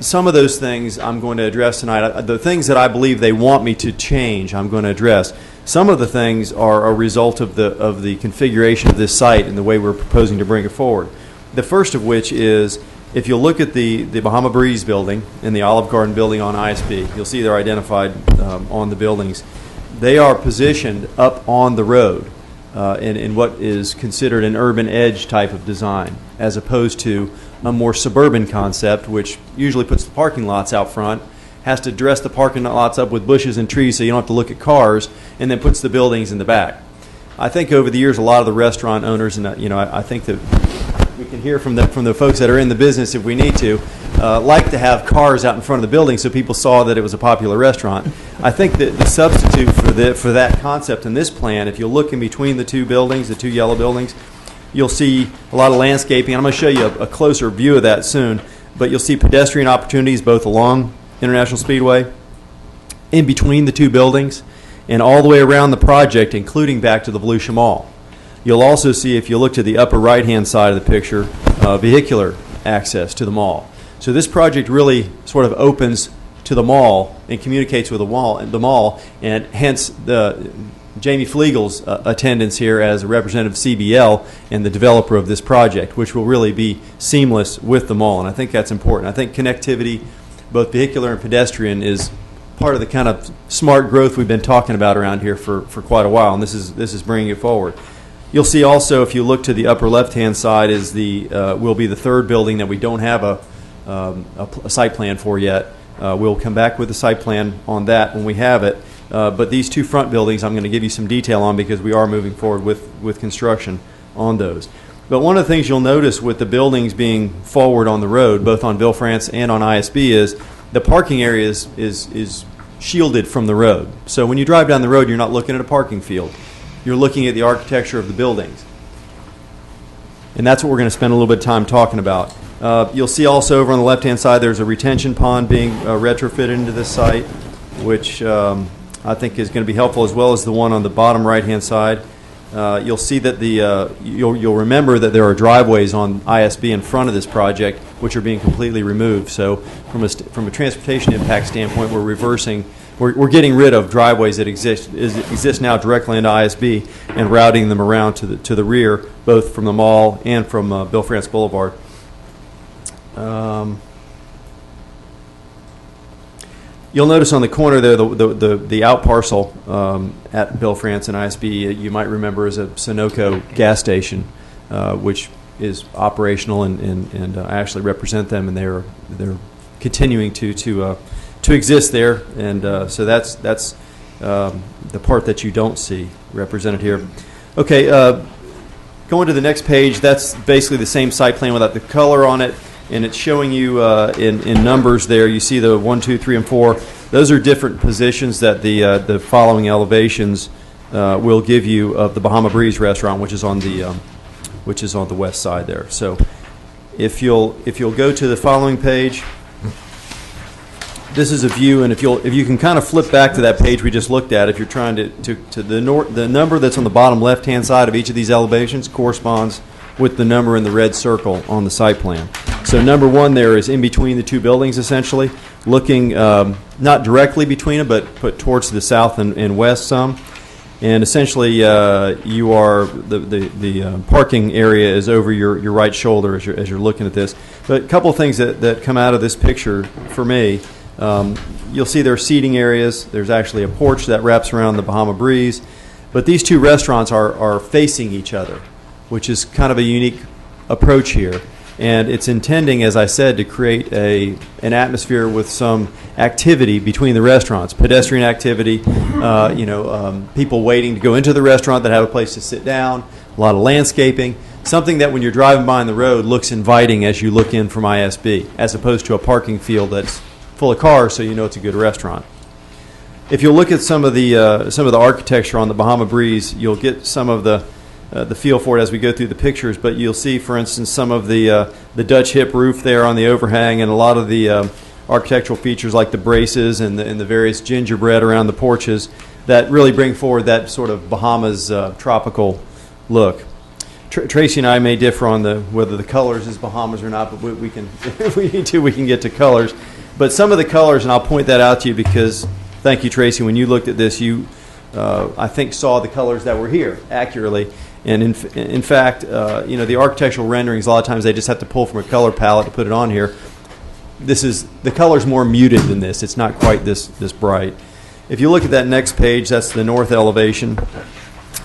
some of those things I'm going to address tonight. The things that I believe they want me to change, I'm going to address. Some of the things are a result of the configuration of this site and the way we're proposing to bring it forward. The first of which is, if you'll look at the Bahama Breeze building and the Olive Garden building on ISB, you'll see they're identified on the buildings. They are positioned up on the road in what is considered an urban edge type of design, as opposed to a more suburban concept, which usually puts the parking lots out front, has to dress the parking lots up with bushes and trees so you don't have to look at cars, and then puts the buildings in the back. I think over the years, a lot of the restaurant owners, and I think that we can hear from the folks that are in the business, if we need to, like to have cars out in front of the building so people saw that it was a popular restaurant. I think that the substitute for that concept in this plan, if you look in between the two buildings, the two yellow buildings, you'll see a lot of landscaping. I'm going to show you a closer view of that soon, but you'll see pedestrian opportunities both along International Speedway, in between the two buildings, and all the way around the project, including back to the Volusia Mall. You'll also see, if you look to the upper right-hand side of the picture, vehicular access to the mall. So this project really sort of opens to the mall and communicates with the mall, and hence Jamie Flegel's attendance here as a representative of CBL and the developer of this project, which will really be seamless with the mall. And I think that's important. I think connectivity, both vehicular and pedestrian, is part of the kind of smart growth we've been talking about around here for quite a while, and this is bringing it forward. You'll see also, if you look to the upper left-hand side, is will be the third building that we don't have a site plan for yet. We'll come back with a site plan on that when we have it. But these two front buildings I'm going to give you some detail on, because we are moving forward with construction on those. But one of the things you'll notice with the buildings being forward on the road, both on Ville-France and on ISB, is the parking area is shielded from the road. So when you drive down the road, you're not looking at a parking field. You're looking at the architecture of the buildings. And that's what we're going to spend a little bit of time talking about. You'll see also over on the left-hand side there's a retention pond being retrofitted into this site, which I think is going to be helpful, as well as the one on the bottom right-hand side. You'll see that you'll remember that there are driveways on ISB in front of this project, which are being completely removed. So from a transportation impact standpoint, we're getting rid of driveways that exist now directly into ISB and routing them around to the rear, both from the mall and from Ville-France Boulevard. You'll notice on the corner there the out parcel at Ville-France and ISB, you might remember, is a Sunoco gas station, which is operational, and I actually represent them, and they're continuing to exist there, and so that's the part that you don't see represented here. Okay, going to the next page, that's basically the same site plan without the color on it. And it's showing you in numbers there. You see the 1, 2, 3, and 4. Those are different positions that the following elevations will give you of the Bahama Breeze restaurant, which is on the west side there. So if you'll go to the following page, this is a view, and if you can kind of flip back to that page we just looked at, if you're trying to the number that's on the bottom left-hand side of each of these elevations corresponds with the number in the red circle on the site plan. So number 1 there is in between the two buildings, essentially, looking not directly between them, but towards the south and west some. And essentially, you are the parking area is over your right shoulder as you're looking at this. But a couple of things that come out of this picture for me. You'll see there are seating areas. There's actually a porch that wraps around the Bahama Breeze. But these two restaurants are facing each other, which is kind of a unique approach here. And it's intending, as I said, to create an atmosphere with some activity between the restaurants, pedestrian activity, people waiting to go into the restaurant that have a place to sit down, a lot of landscaping, something that when you're driving by on the road looks inviting as you look in from ISB, as opposed to a parking field that's full of cars, so you know it's a good restaurant. If you look at some of the architecture on the Bahama Breeze, you'll get some of the feel for it as we go through the pictures, but you'll see, for instance, some of the Dutch hip roof there on the overhang, and a lot of the architectural features like the braces and the various gingerbread around the porches that really bring forward that sort of Bahamas tropical look. Tracy and I may differ on whether the colors is Bahamas or not, but we can, if we need to, we can get to colors. But some of the colors, and I'll point that out to you because, thank you, Tracy, when you looked at this, you, I think, saw the colors that were here accurately. And in fact, the architectural renderings, a lot of times they just have to pull from a color palette to put it on here. The color's more muted than this. It's not quite this bright. If you look at that next page, that's the north elevation.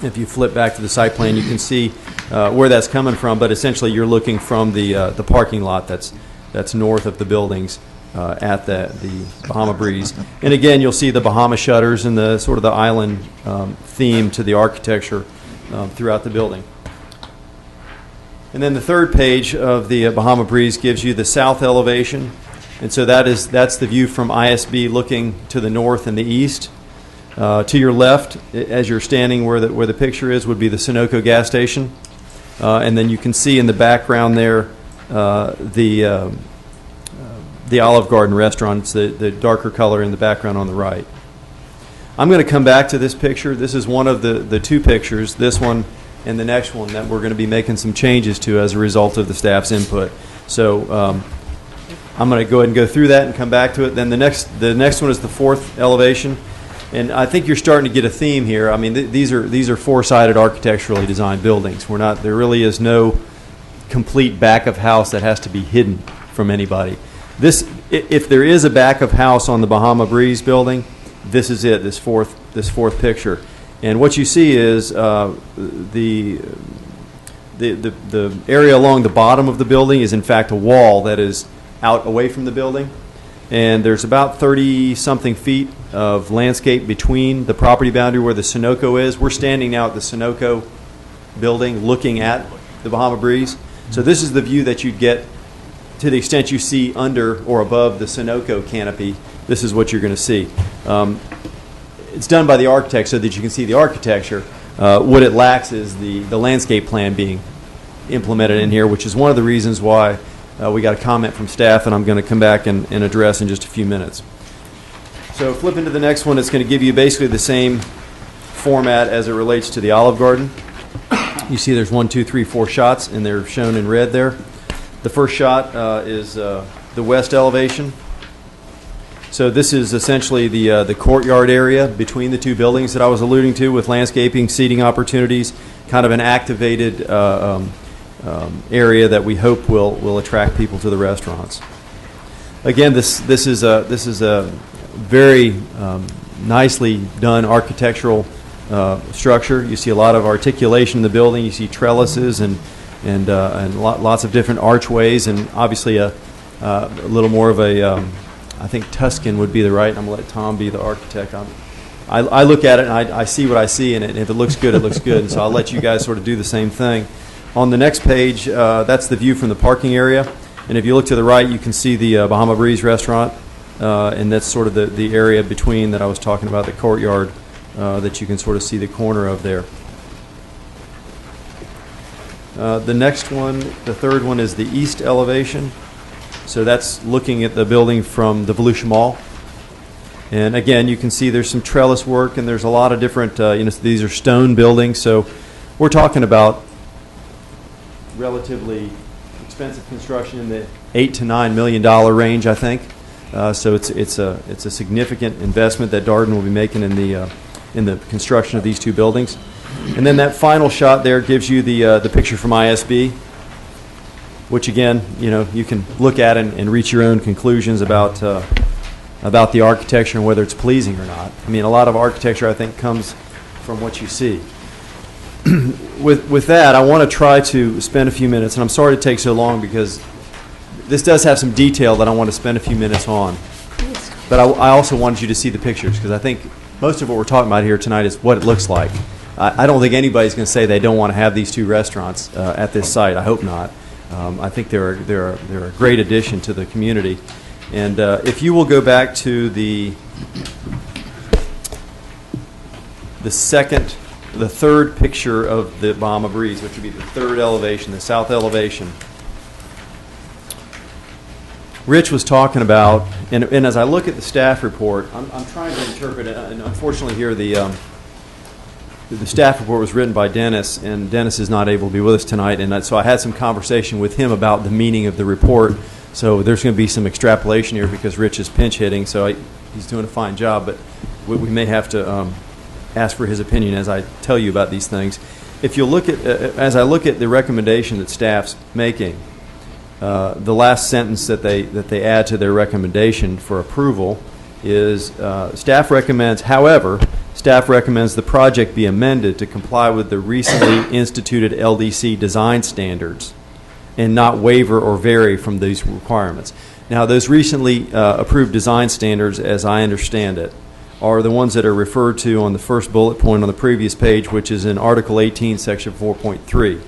If you flip back to the site plan, you can see where that's coming from. But essentially, you're looking from the parking lot that's north of the buildings at the Bahama Breeze. And again, you'll see the Bahama shutters and the sort of the island theme to the architecture throughout the building. And then the third page of the Bahama Breeze gives you the south elevation. And so that's the view from ISB looking to the north and the east. To your left, as you're standing where the picture is, would be the Sunoco gas station. And then you can see in the background there the Olive Garden restaurant. It's the darker color in the background on the right. I'm going to come back to this picture. This is one of the two pictures. This one and the next one that we're going to be making some changes to as a result of the staff's input. So I'm going to go ahead and go through that and come back to it. Then the next one is the fourth elevation. And I think you're starting to get a theme here. I mean, these are four-sided architecturally designed buildings. There really is no complete back of house that has to be hidden from anybody. If there is a back of house on the Bahama Breeze building, this is it. This fourth picture, and what you see is the area along the bottom of the building is in fact a wall that is out away from the building. And there's about 30-something feet of landscape between the property boundary where the Sunoco is. We're standing now at the Sunoco building looking at the Bahama Breeze. So this is the view that you'd get to the extent you see under or above the Sunoco canopy. This is what you're going to see. It's done by the architect so that you can see the architecture. What it lacks is the landscape plan being implemented in here, which is one of the reasons why we got a comment from staff, and I'm going to come back and address in just a few minutes. So flipping to the next one, it's going to give you basically the same format as it relates to the Olive Garden. You see there's 1, 2, 3, 4 shots, and they're shown in red there. The first shot is the west elevation. So this is essentially the courtyard area between the two buildings that I was alluding to, with landscaping, seating opportunities, kind of an activated area that we hope will attract people to the restaurants. Again, this is a very nicely done architectural structure. You see a lot of articulation in the building. You see trellises and lots of different archways, and obviously a little more of a I think Tuscan would be the right. I'm going to let Tom be the architect. I look at it and I see what I see in it. And if it looks good, it looks good. And so I'll let you guys sort of do the same thing. On the next page, that's the view from the parking area. And if you look to the right, you can see the Bahama Breeze restaurant. And that's sort of the area between that I was talking about, the courtyard, that you can sort of see the corner of there. The next one, the third one, is the east elevation. So that's looking at the building from the Volusia Mall. And again, you can see there's some trellis work, and there's a lot of different, these are stone buildings. So we're talking about relatively expensive construction in the $8 to $9 million range, I think. So it's a significant investment that Darden will be making in the construction of these two buildings. And then that final shot there gives you the picture from ISB, which again, you can look at and reach your own conclusions about the architecture and whether it's pleasing or not. I mean, a lot of architecture, I think, comes from what you see. With that, I want to try to spend a few minutes, and I'm sorry to take so long because this does have some detail that I want to spend a few minutes on. But I also wanted you to see the pictures, because I think most of what we're talking about here tonight is what it looks like. I don't think anybody's going to say they don't want to have these two restaurants at this site. I hope not. I think they're a great addition to the community. And if you will go back to the third picture of the Bahama Breeze, which would be the third elevation, the south elevation. Rich was talking about, and as I look at the staff report, I'm trying to interpret it, and unfortunately here the staff report was written by Dennis, and Dennis is not able to be with us tonight, and so I had some conversation with him about the meaning of the report. So there's going to be some extrapolation here because Rich is pinch hitting, so he's doing a fine job, but we may have to ask for his opinion as I tell you about these things. If you look at, as I look at the recommendation that staff's making, the last sentence that they add to their recommendation for approval is staff recommends, however, staff recommends the project be amended to comply with the recently instituted LDC design standards and not waiver or vary from these requirements. Now, those recently approved design standards, as I understand it, are the ones that are referred to on the first bullet point on the previous page, which is in Article 18, Section 4.3.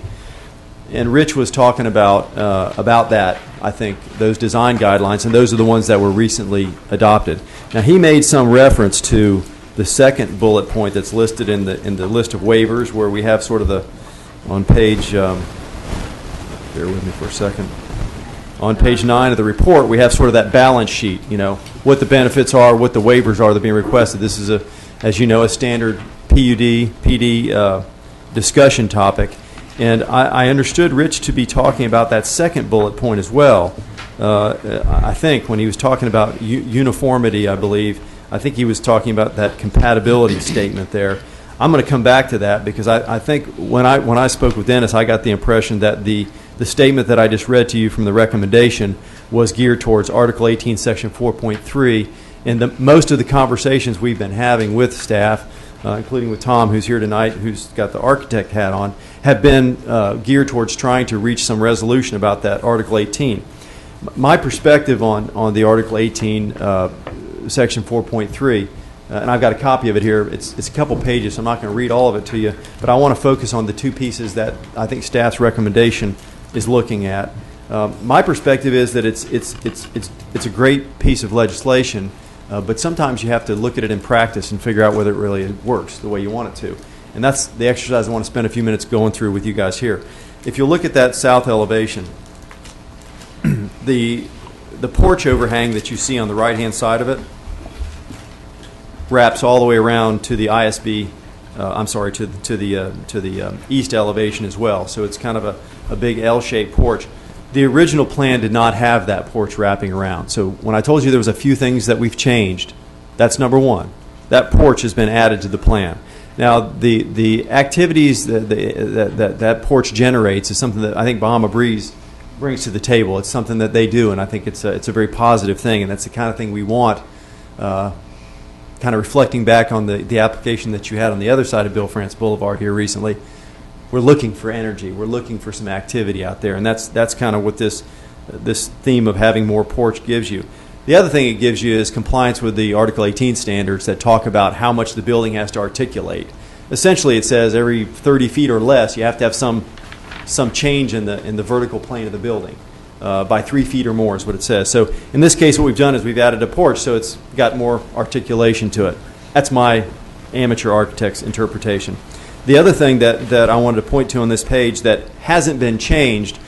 And Rich was talking about that, I think, those design guidelines, and those are the ones that were recently adopted. Now, he made some reference to the second bullet point that's listed in the list of waivers, where we have sort of on page, bear with me for a second, on page 9 of the report, we have sort of that balance sheet, what the benefits are, what the waivers are that are being requested. This is, as you know, a standard PUD, PD discussion topic. And I understood Rich to be talking about that second bullet point as well. I think when he was talking about uniformity, I believe, I think he was talking about that compatibility statement there. I'm going to come back to that because I think when I spoke with Dennis, I got the impression that the statement that I just read to you from the recommendation was geared towards Article 18, Section 4.3, and most of the conversations we've been having with staff, including with Tom, who's here tonight, who's got the architect hat on, have been geared towards trying to reach some resolution about that Article 18. My perspective on the Article 18, Section 4.3, and I've got a copy of it here. It's a couple pages, so I'm not going to read all of it to you, but I want to focus on the two pieces that I think staff's recommendation is looking at. My perspective is that it's a great piece of legislation, but sometimes you have to look at it in practice and figure out whether it really works the way you want it to. And that's the exercise I want to spend a few minutes going through with you guys here. If you look at that south elevation, the porch overhang that you see on the right-hand side of it wraps all the way around to the ISB. To the east elevation as well. So it's kind of a big L-shaped porch. The original plan did not have that porch wrapping around. So when I told you there was a few things that we've changed, that's number one. That porch has been added to the plan. Now the activities that porch generates is something that I think Bahama Breeze brings to the table. It's something that they do, and I think it's a very positive thing, and that's the kind of thing we want. Kind of reflecting back on the application that you had on the other side of Bill France Boulevard here recently, we're looking for energy. We're looking for some activity out there, and that's kind of what this theme of having more porch gives you. The other thing it gives you is compliance with the Article 18 standards that talk about how much the building has to articulate. Essentially, it says every 30 feet or less, you have to have some change in the vertical plane of the building. By 3 feet or more is what it says. So in this case, what we've done is we've added a porch, so it's got more articulation to it. That's my amateur architect's interpretation. The other thing that I wanted to point to on this page that hasn't been changed,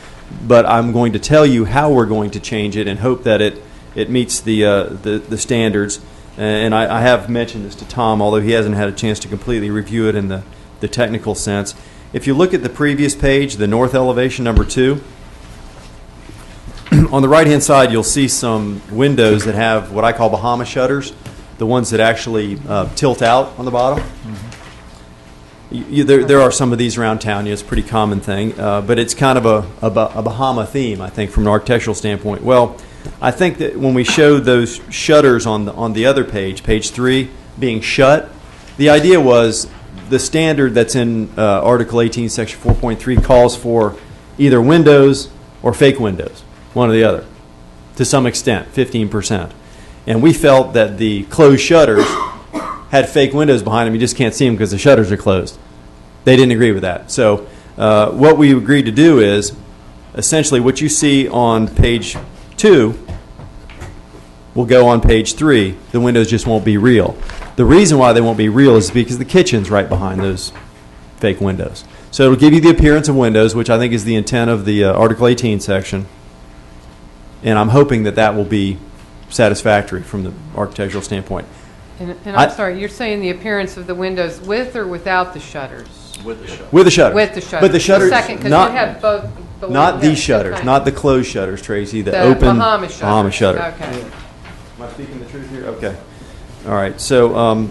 but I'm going to tell you how we're going to change it and hope that it meets the standards. And I have mentioned this to Tom, although he hasn't had a chance to completely review it in the technical sense. If you look at the previous page, the north elevation, number 2, on the right-hand side, you'll see some windows that have what I call Bahama shutters, the ones that actually tilt out on the bottom. There are some of these around town. It's a pretty common thing, but it's kind of a Bahama theme, I think, from an architectural standpoint. Well, I think that when we showed those shutters on the other page, page 3, being shut, the idea was the standard that's in Article 18, Section 4.3 calls for either windows or fake windows. One or the other, to some extent, 15%. And we felt that the closed shutters had fake windows behind them. You just can't see them because the shutters are closed. They didn't agree with that. So what we agreed to do is, essentially what you see on page 2 will go on page 3. The windows just won't be real. The reason why they won't be real is because the kitchen's right behind those fake windows. So it'll give you the appearance of windows, which I think is the intent of the Article 18 section. And I'm hoping that will be satisfactory from the architectural standpoint. And I'm sorry, you're saying the appearance of the windows with or without the shutters? With the shutters. With the shutters. With the shutters. But the shutters, Second, because you have both. Not these shutters, not the closed shutters, Tracy. The open Bahama shutter. Okay. Am I speaking the truth here? Okay. All right. So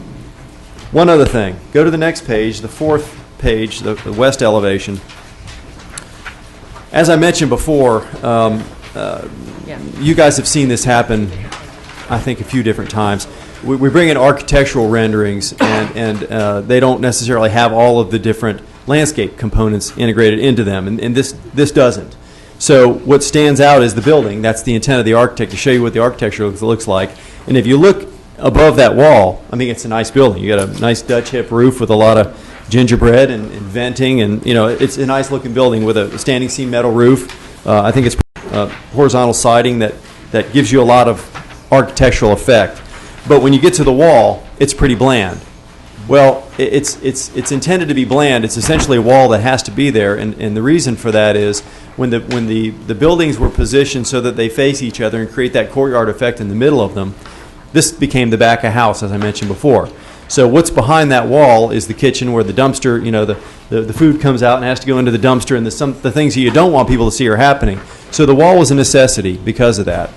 one other thing. Go to the next page, the 4th page, the west elevation. As I mentioned before, you guys have seen this happen, I think, a few different times. We bring in architectural renderings, and they don't necessarily have all of the different landscape components integrated into them, and this doesn't. So what stands out is the building. That's the intent of the architect, to show you what the architecture looks like. And if you look above that wall, I mean, it's a nice building. You got a nice Dutch hip roof with a lot of gingerbread and venting, and it's a nice looking building with a standing seam metal roof. I think it's horizontal siding that gives you a lot of architectural effect. But when you get to the wall, it's pretty bland. Well, it's intended to be bland. It's essentially a wall that has to be there, and the reason for that is when the buildings were positioned so that they face each other and create that courtyard effect in the middle of them, this became the back of house, as I mentioned before. So what's behind that wall is the kitchen where the dumpster, the food comes out and has to go into the dumpster, and the things that you don't want people to see are happening. So the wall was a necessity because of that.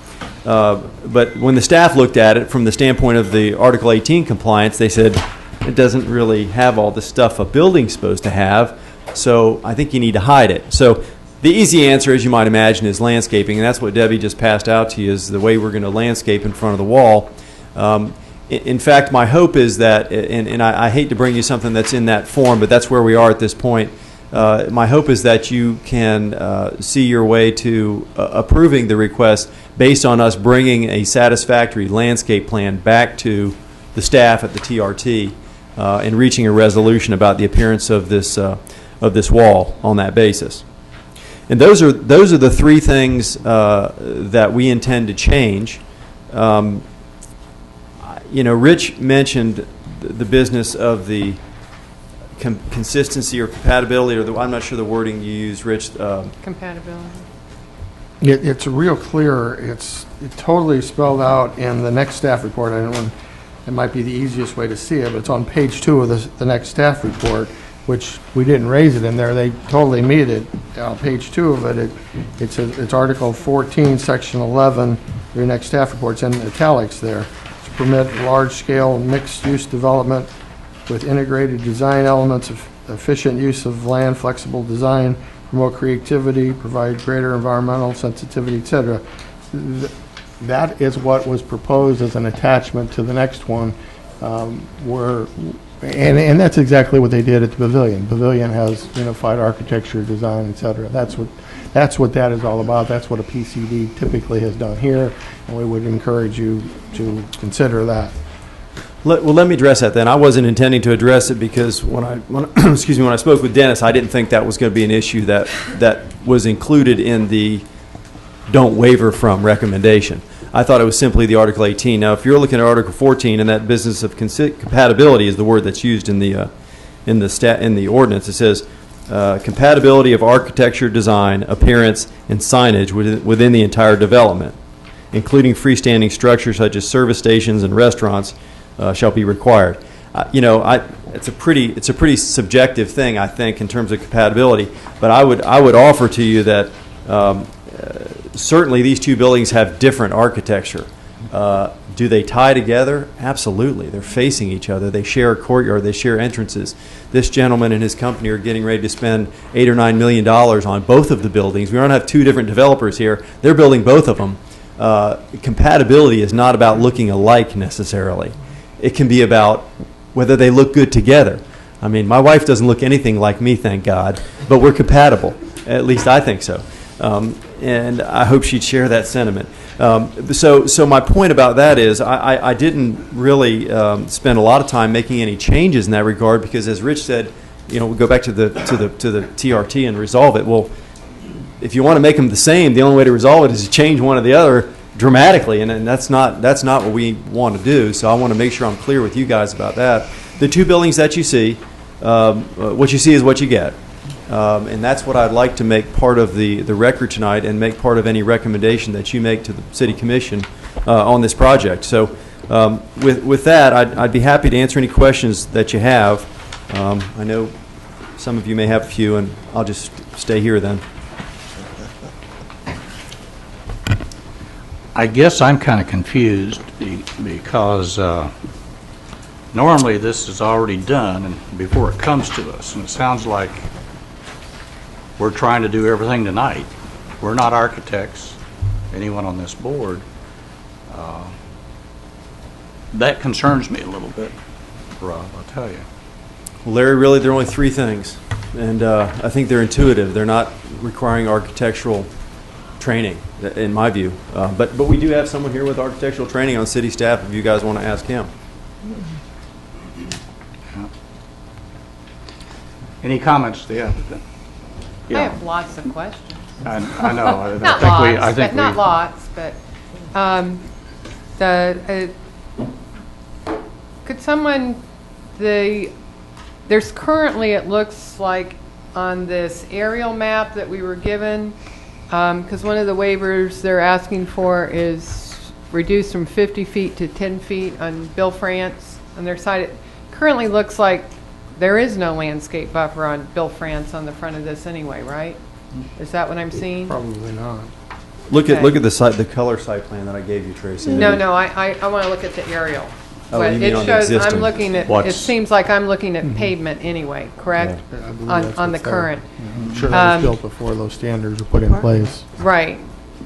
But when the staff looked at it from the standpoint of the Article 18 compliance, they said it doesn't really have all the stuff a building's supposed to have, so I think you need to hide it. So the easy answer, as you might imagine, is landscaping, and that's what Debbie just passed out to you, is the way we're going to landscape in front of the wall. In fact, my hope is that, and I hate to bring you something that's in that form, but that's where we are at this point. My hope is that you can see your way to approving the request based on us bringing a satisfactory landscape plan back to the staff at the TRT and reaching a resolution about the appearance of this wall on that basis. And those are the three things that we intend to change. Rich mentioned the business of the consistency or compatibility, or I'm not sure the wording you use, Rich. Compatibility. It's real clear. It's totally spelled out in the next staff report. It might be the easiest way to see it, but it's on page 2 of the next staff report, which we didn't raise it in there. They totally meet it. On page 2 of it, it's Article 14, Section 11, your next staff report's in italics there. To permit large-scale mixed-use development with integrated design elements of efficient use of land, flexible design, promote creativity, provide greater environmental sensitivity, etc. That is what was proposed as an attachment to the next one, and that's exactly what they did at the Pavilion. Pavilion has unified architecture, design, etc. That's what that is all about. That's what a PCD typically has done here, and we would encourage you to consider that. Let me address that then. I wasn't intending to address it because when I spoke with Dennis, I didn't think that was going to be an issue that was included in the don't waver from recommendation. I thought it was simply the Article 18. Now, if you're looking at Article 14, and that business of compatibility is the word that's used in the ordinance, it says compatibility of architecture, design, appearance, and signage within the entire development, including freestanding structures such as service stations and restaurants, shall be required. It's a pretty subjective thing, I think, in terms of compatibility. But I would offer to you that certainly these two buildings have different architecture. Do they tie together? Absolutely. They're facing each other. They share a courtyard. They share entrances. This gentleman and his company are getting ready to spend $8 or $9 million on both of the buildings. We don't have two different developers here. They're building both of them. Compatibility is not about looking alike necessarily. It can be about whether they look good together. I mean, my wife doesn't look anything like me, thank God, but we're compatible. At least I think so. And I hope she'd share that sentiment. So my point about that is I didn't really spend a lot of time making any changes in that regard because, as Rich said, we go back to the TRT and resolve it. Well, if you want to make them the same, the only way to resolve it is to change one or the other dramatically, and that's not what we want to do. So I want to make sure I'm clear with you guys about that. The two buildings that you see, what you see is what you get. And that's what I'd like to make part of the record tonight and make part of any recommendation that you make to the City Commission on this project. So with that, I'd be happy to answer any questions that you have. I know some of you may have a few, and I'll just stay here then. I guess I'm kind of confused because normally this is already done and before it comes to us, and it sounds like we're trying to do everything tonight. We're not architects, anyone on this board. That concerns me a little bit, Rob, I'll tell you. Well, Larry, really, there are only three things, and I think they're intuitive. They're not requiring architectural training, in my view. But we do have someone here with architectural training on city staff if you guys want to ask him. Yeah. Any comments to the applicant? I have lots of questions. I know. Not lots, but could someone, there's currently, it looks like on this aerial map that we were given, because one of the waivers they're asking for is reduced from 50 feet to 10 feet on Bill France on their side. currently looks like there is no landscape buffer on Bill France on the front of this anyway, right? Is that what I'm seeing? Probably not. Look Okay. at the color site plan that I gave you, Tracy. No, I want to look at the aerial. Oh, But you mean it on the shows, I'm existing. looking at, it What's- seems like I'm looking at pavement anyway, correct? I believe On that's the what's there. current. I'm sure that was Um, built before those standards were put in place. Right.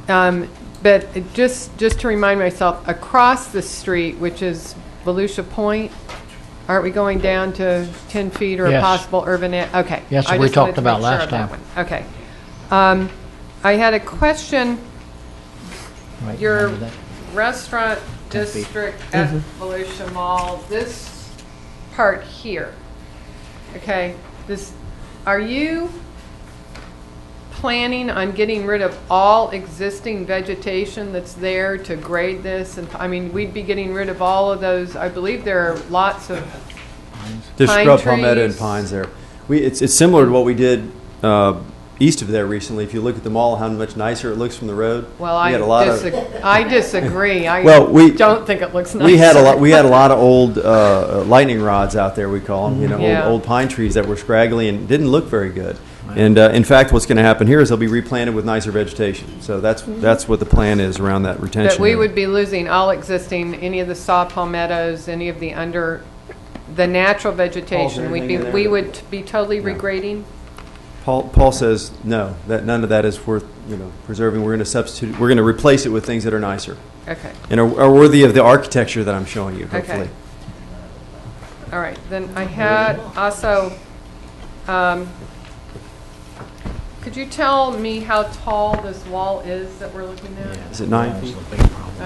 But just to remind myself, across the street, which is Volusia Point, aren't we going down to 10 feet or a Yes. possible urban, okay. Yes, I we just wanted talked to about make sure last of that time. one. Okay. I had a question. Right, Your remember that? restaurant 10 feet. district at Volusia Mall, this part here, okay, are you planning on getting rid of all existing vegetation that's there to grade this? And, I mean, we'd be getting rid of all of those, I believe there are lots of There's pine scrub palmetto and trees. pines there. It's similar to what we did east of there recently. If you look at the mall, how much nicer it looks from the road. Well, We I had a lot of- disagree. I Well, we- don't think it looks nice. We had a lot of old lightning rods out there. We call them, Yeah. old pine trees that were scraggly and didn't look very good. And in fact, what's going to happen here is they'll be replanted with nicer vegetation. So that's what the plan is around that retention. That we area. would be losing all existing, any of the saw palmettos, any of the the natural vegetation. anything in there We that- would be totally regrading? Paul says no, that none of that is worth preserving. We're going to substitute. We're going to replace it with things that are nicer Okay. and are worthy of the architecture that I'm showing you. Hopefully. Okay. All right, then I had also, could you tell me how tall this wall is that we're looking at? Is it 9 feet?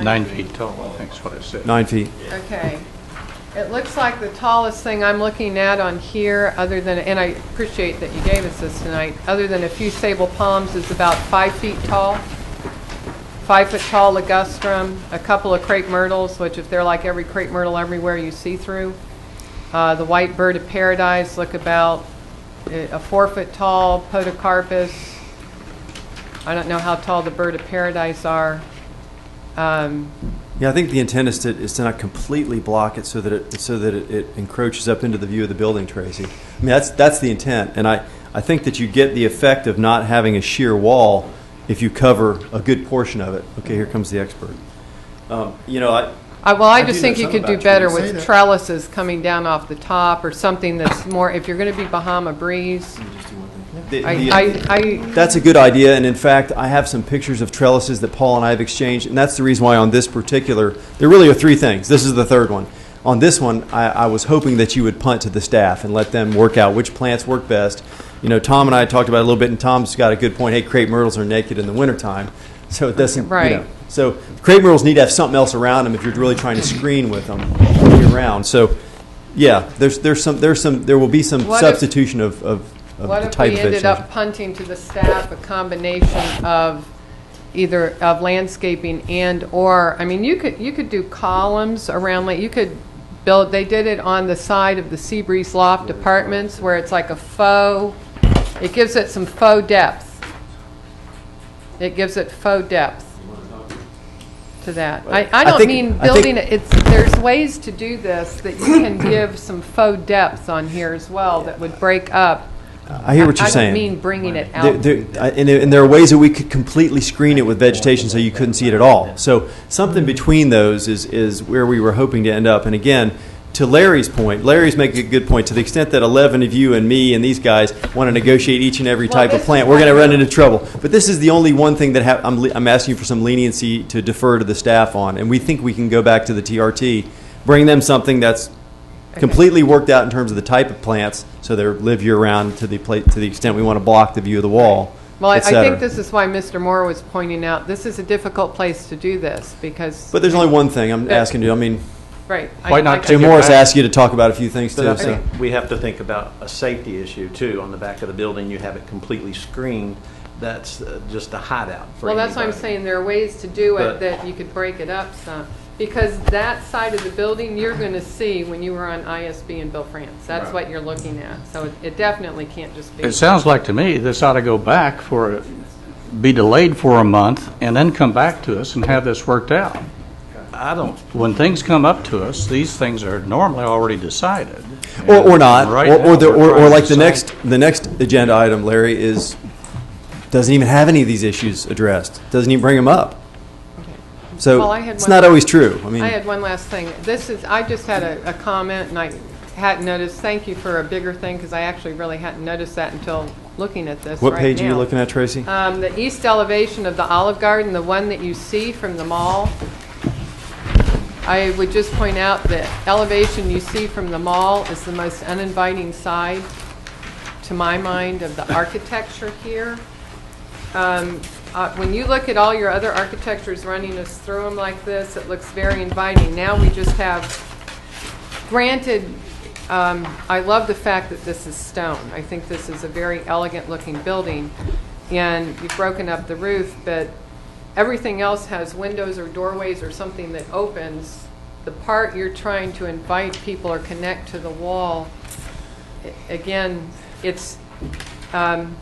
9 feet tall, I think is what it said. 9 feet. Okay. It looks like the tallest thing I'm looking at on here, other than, and I appreciate that you gave us this tonight, other than a few sable palms, is about 5 feet tall. 5 foot tall ligustrum, a couple of crepe myrtles, which if they're like every crepe myrtle everywhere, you see through. The white bird of paradise look about a 4 foot tall podocarpus. I don't know how tall the bird of paradise are. Yeah, I think the intent is to not completely block it so that it encroaches up into the view of the building, Tracy. I mean, that's the intent, and I think that you get the effect of not having a sheer wall if you cover a good portion of it. Okay, here comes the expert. Well, I I just do think know you could something do about better trees. Say with that. trellises coming down off the top or something that's more, if you're going to be Bahama breeze. That's a good idea, and in fact, I have some pictures of trellises that Paul and I have exchanged, and that's the reason why on this particular, there really are 3 things. This is the third one. On this one, I was hoping that you would punt to the staff and let them work out which plants work best. Tom and I talked about it a little bit, and Tom's got a good point. Hey, crepe myrtles are naked in the wintertime, so it doesn't, Right. So crepe myrtles need to have something else around them if you're really trying to screen with them year round. So, yeah, there will be some What if- substitution of What the if type we of ended vegetation. up punting to the staff a combination of either of landscaping or, I mean, you could do columns around, you could build, they did it on the side of the Seabreeze Loft Apartments where it's like a faux, it gives it some faux depth. It gives it faux depth to that. I don't mean building it, there's ways to do this that you can give some faux depth on here as well that would break up. I hear what you're I saying. don't mean bringing it out. And there are ways that we could completely screen it with vegetation so you couldn't see it at all. So something between those is where we were hoping to end up. And again, to Larry's point, Larry's making a good point. To the extent that 11 of you and me and these guys want to negotiate each and every type of this plant, is we're going to why- run into trouble. But this is the only one thing that I'm asking you for some leniency to defer to the staff on. And we think we can go back to the TRT, bring them something that's completely worked out in terms of the type of plants, so they live year-round to the extent we want to block the view of the wall. Well, I et cetera. think this is why Mr. Moore was pointing out, this is a difficult place to do this because. But there's only one thing I'm asking you. I mean, Right. Why not Jim take it Morris back? asked you to talk about a few things But too. I So. think we have to think about a safety issue too. On the back of the building, you have it completely screened. That's just a hideout for Well, that's why I'm anybody. saying there are ways to do it But- that you could break it up some. Because that side of the building, you're going to see when you were on ISB and Bill France. That's what you're looking at. So it definitely can't just be. It sounds like to me this ought to go back be delayed for a month and then come back to us and have this worked out. I don't, when things come up to us, these things are normally already decided. Or not, And right or, now, or, the, we're trying or to like the decide- next agenda item, Larry, is, doesn't even have any of these issues addressed, doesn't even bring them up. So Well, I had it's one not last- always true. I mean, I had one last thing. I just had a comment, and I hadn't noticed, thank you for a bigger thing, because I actually really hadn't noticed that until looking at this right now. what page are you looking at, Tracy? The east elevation of the Olive Garden, the one that you see from the mall. I would just point out the elevation you see from the mall is the most uninviting side, to my mind, of the architecture here. When you look at all your other architectures running us through them like this, it looks very inviting. Now we just have, granted, I love the fact that this is stone. I think this is a very elegant looking building, and you've broken up the roof, but everything else has windows or doorways or something that opens. The part you're trying to invite people or connect to the wall, again, it's, and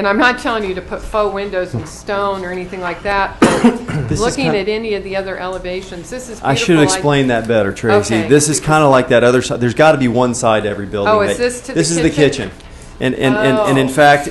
I'm not telling you to put faux windows in stone or anything like that, but This is looking kind- at any of the other elevations, this is beautiful. I should have explained that better, Tracy. Okay. This is kind of like that other side. There's got to be one side to every building. Oh, is that- this to the This is the kitchen? kitchen. And in Oh. fact,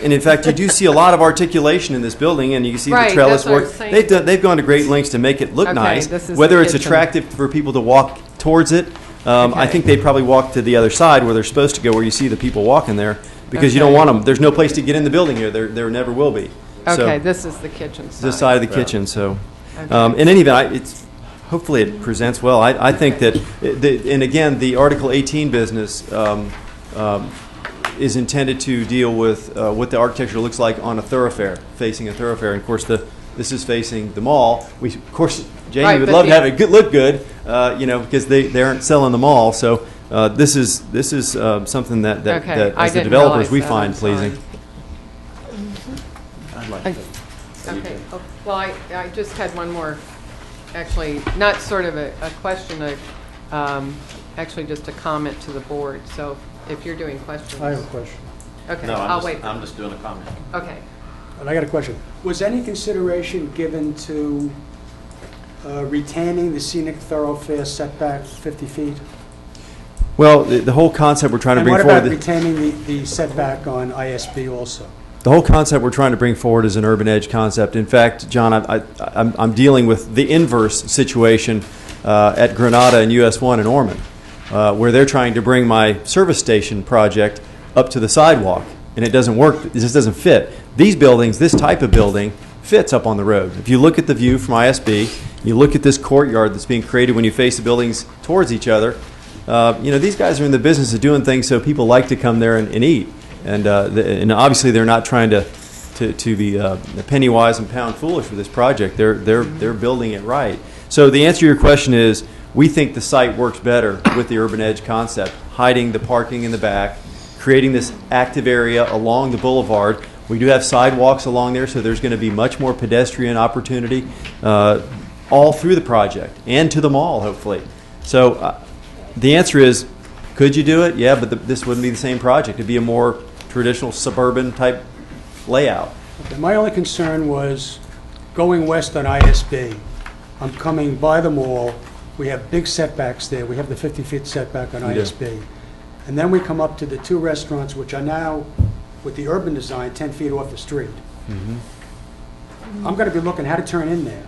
you do see a lot of articulation in this building, and you can see Right, the trellis that's what I work. was saying. They've gone to great lengths to make it look Okay, nice. this is Whether the it's kitchen. attractive for people to walk towards it, I Okay. think they probably walk to the other side where they're supposed to go, where you see the people walking there, because you don't Okay. want them. There's no place to get in the building here. There never will be. So, Okay, this is the kitchen side. this side of the kitchen. So, Okay. in any event, it's hopefully it presents well. I think that, and again, the Article 18 business is intended to deal with what the architecture looks like on a thoroughfare, facing a thoroughfare. And of course, this is facing the mall. We, of course, Jamie Right, would but love to the- have it look good, because they aren't selling the mall. So this is something that Okay, that I as the didn't developers realize we that. find I'm sorry. pleasing. Okay, oh, well, I just had one more, actually, not sort of a question, actually just a comment to the board, so if you're doing questions. I have a question. Okay, No, I'll wait. I'm just doing a comment. Okay. And I got a question. Was any consideration given to retaining the scenic thoroughfare setback 50 feet? Well, the whole concept we're trying to And bring what forward. about retaining the setback on ISB also? The whole concept we're trying to bring forward is an urban edge concept. In fact, John, I'm dealing with the inverse situation at Granada and US 1 in Ormond, where they're trying to bring my service station project up to the sidewalk, and it doesn't work. It just doesn't fit. These buildings, this type of building, fits up on the road. If you look at the view from ISB, you look at this courtyard that's being created when you face the buildings towards each other. These guys are in the business of doing things so people like to come there and eat. And obviously they're not trying to be penny wise and pound foolish with this project. They're building it right. So the answer to your question is, we think the site works better with the urban edge concept, hiding the parking in the back, creating this active area along the boulevard. We do have sidewalks along there, so there's going to be much more pedestrian opportunity all through the project and to the mall, hopefully. So the answer is, could you do it? Yeah, but this wouldn't be the same project. It'd be a more traditional suburban type layout. Okay, my only concern was going west on ISB. I'm coming by the mall. We have big setbacks there. We have the 50-foot setback on We do. ISB. And then we come up to the two restaurants, which are now, with the urban design, 10 feet off the street. I'm going to be looking how to turn in there.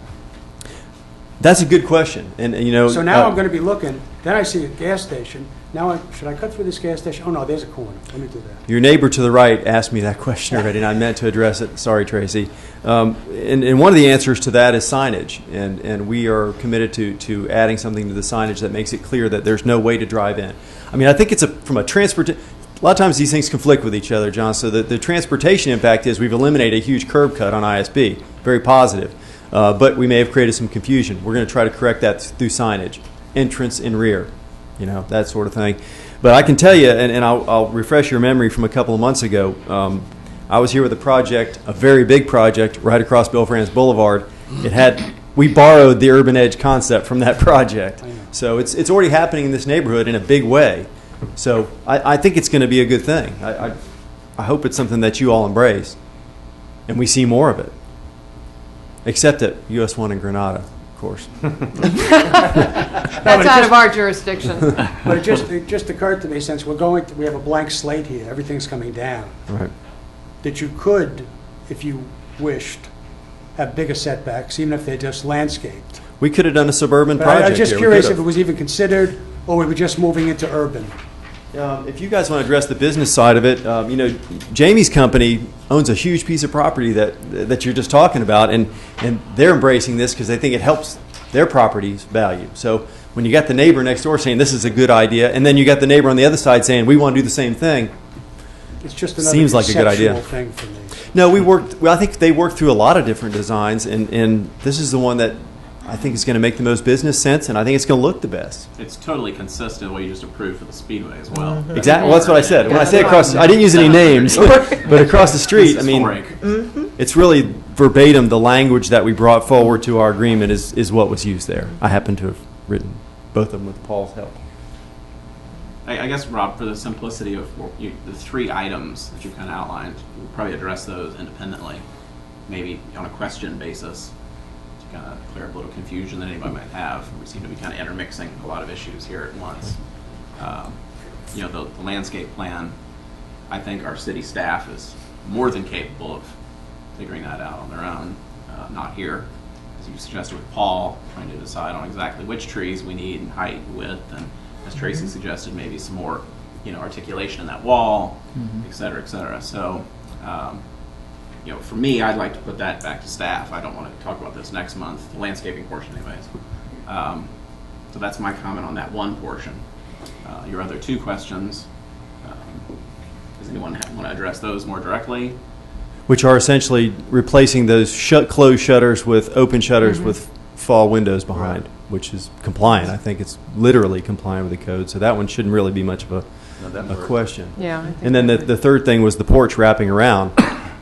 That's a good question. And So now I'm going to be looking, then I see a gas station. Now, should I cut through this gas station? Oh, no, there's a corner. Let me do that. Your neighbor to the right asked me that question already, and I meant to address it. Sorry, Tracy. And one of the answers to that is signage, and we are committed to adding something to the signage that makes it clear that there's no way to drive in. I mean, I think it's from a transport. A lot of times these things conflict with each other, John. So the transportation impact is we've eliminated a huge curb cut on ISB, very positive. But we may have created some confusion. We're going to try to correct that through signage, entrance and rear. That sort of thing. But I can tell you, and I'll refresh your memory from a couple of months ago, I was here with a project, a very big project, right across Bill France Boulevard. We borrowed the urban edge concept from that project. So it's already happening in this neighborhood in a big way. So I think it's going to be a good thing. I hope it's something that you all embrace, and we see more of it. Except at US 1 in Granada. Of course. That's out of our jurisdiction. But it just occurred to me, since we have a blank slate here, everything's coming down, Right. that you could, if you wished, have bigger setbacks, even if they're just landscaped. We could have done a suburban But project I was just here. We curious could if it have. was even considered, or we were just moving into urban. If you guys want to address the business side of it, Jamie's company owns a huge piece of property that you're just talking about, and they're embracing this because they think it helps their property's value. So when you got the neighbor next door saying this is a good idea, and then you got the neighbor on the other side saying we want to do the same thing, It's just another seems like a good idea. conceptual thing for me. No, I think they worked through a lot of different designs, and this is the one that I think is going to make the most business sense, and I think it's going to look the best. It's totally consistent with what you just approved for the Speedway as well. Exactly. Well, that's what I said. When I say across, I didn't use any names, but across the street, I mean, it's really verbatim. The language that we brought forward to our agreement is what was used there. I happen to have written both of them with Paul's help. I guess, Rob, for the simplicity of the three items that you kind of outlined, we'll probably address those independently, maybe on a question basis, to kind of clear up a little confusion that anybody might have. We seem to be kind of intermixing a lot of issues here at once. The landscape plan, I think our city staff is more than capable of figuring that out on their own, not here. As you suggested with Paul, trying to decide on exactly which trees we need in height, width, and as Tracy suggested, maybe some more, articulation in that wall, et cetera, et cetera. So, for me, I'd like to put that back to staff. I don't want to talk about this next month, the landscaping portion anyways. So that's my comment on that one portion. Your other two questions, does anyone want to address those more directly? Which are essentially replacing those closed shutters with open shutters with fall windows behind, which is compliant. I think it's literally compliant with the code, so that one shouldn't really be much of a question. Yeah. I think And then the third thing was the porch wrapping around,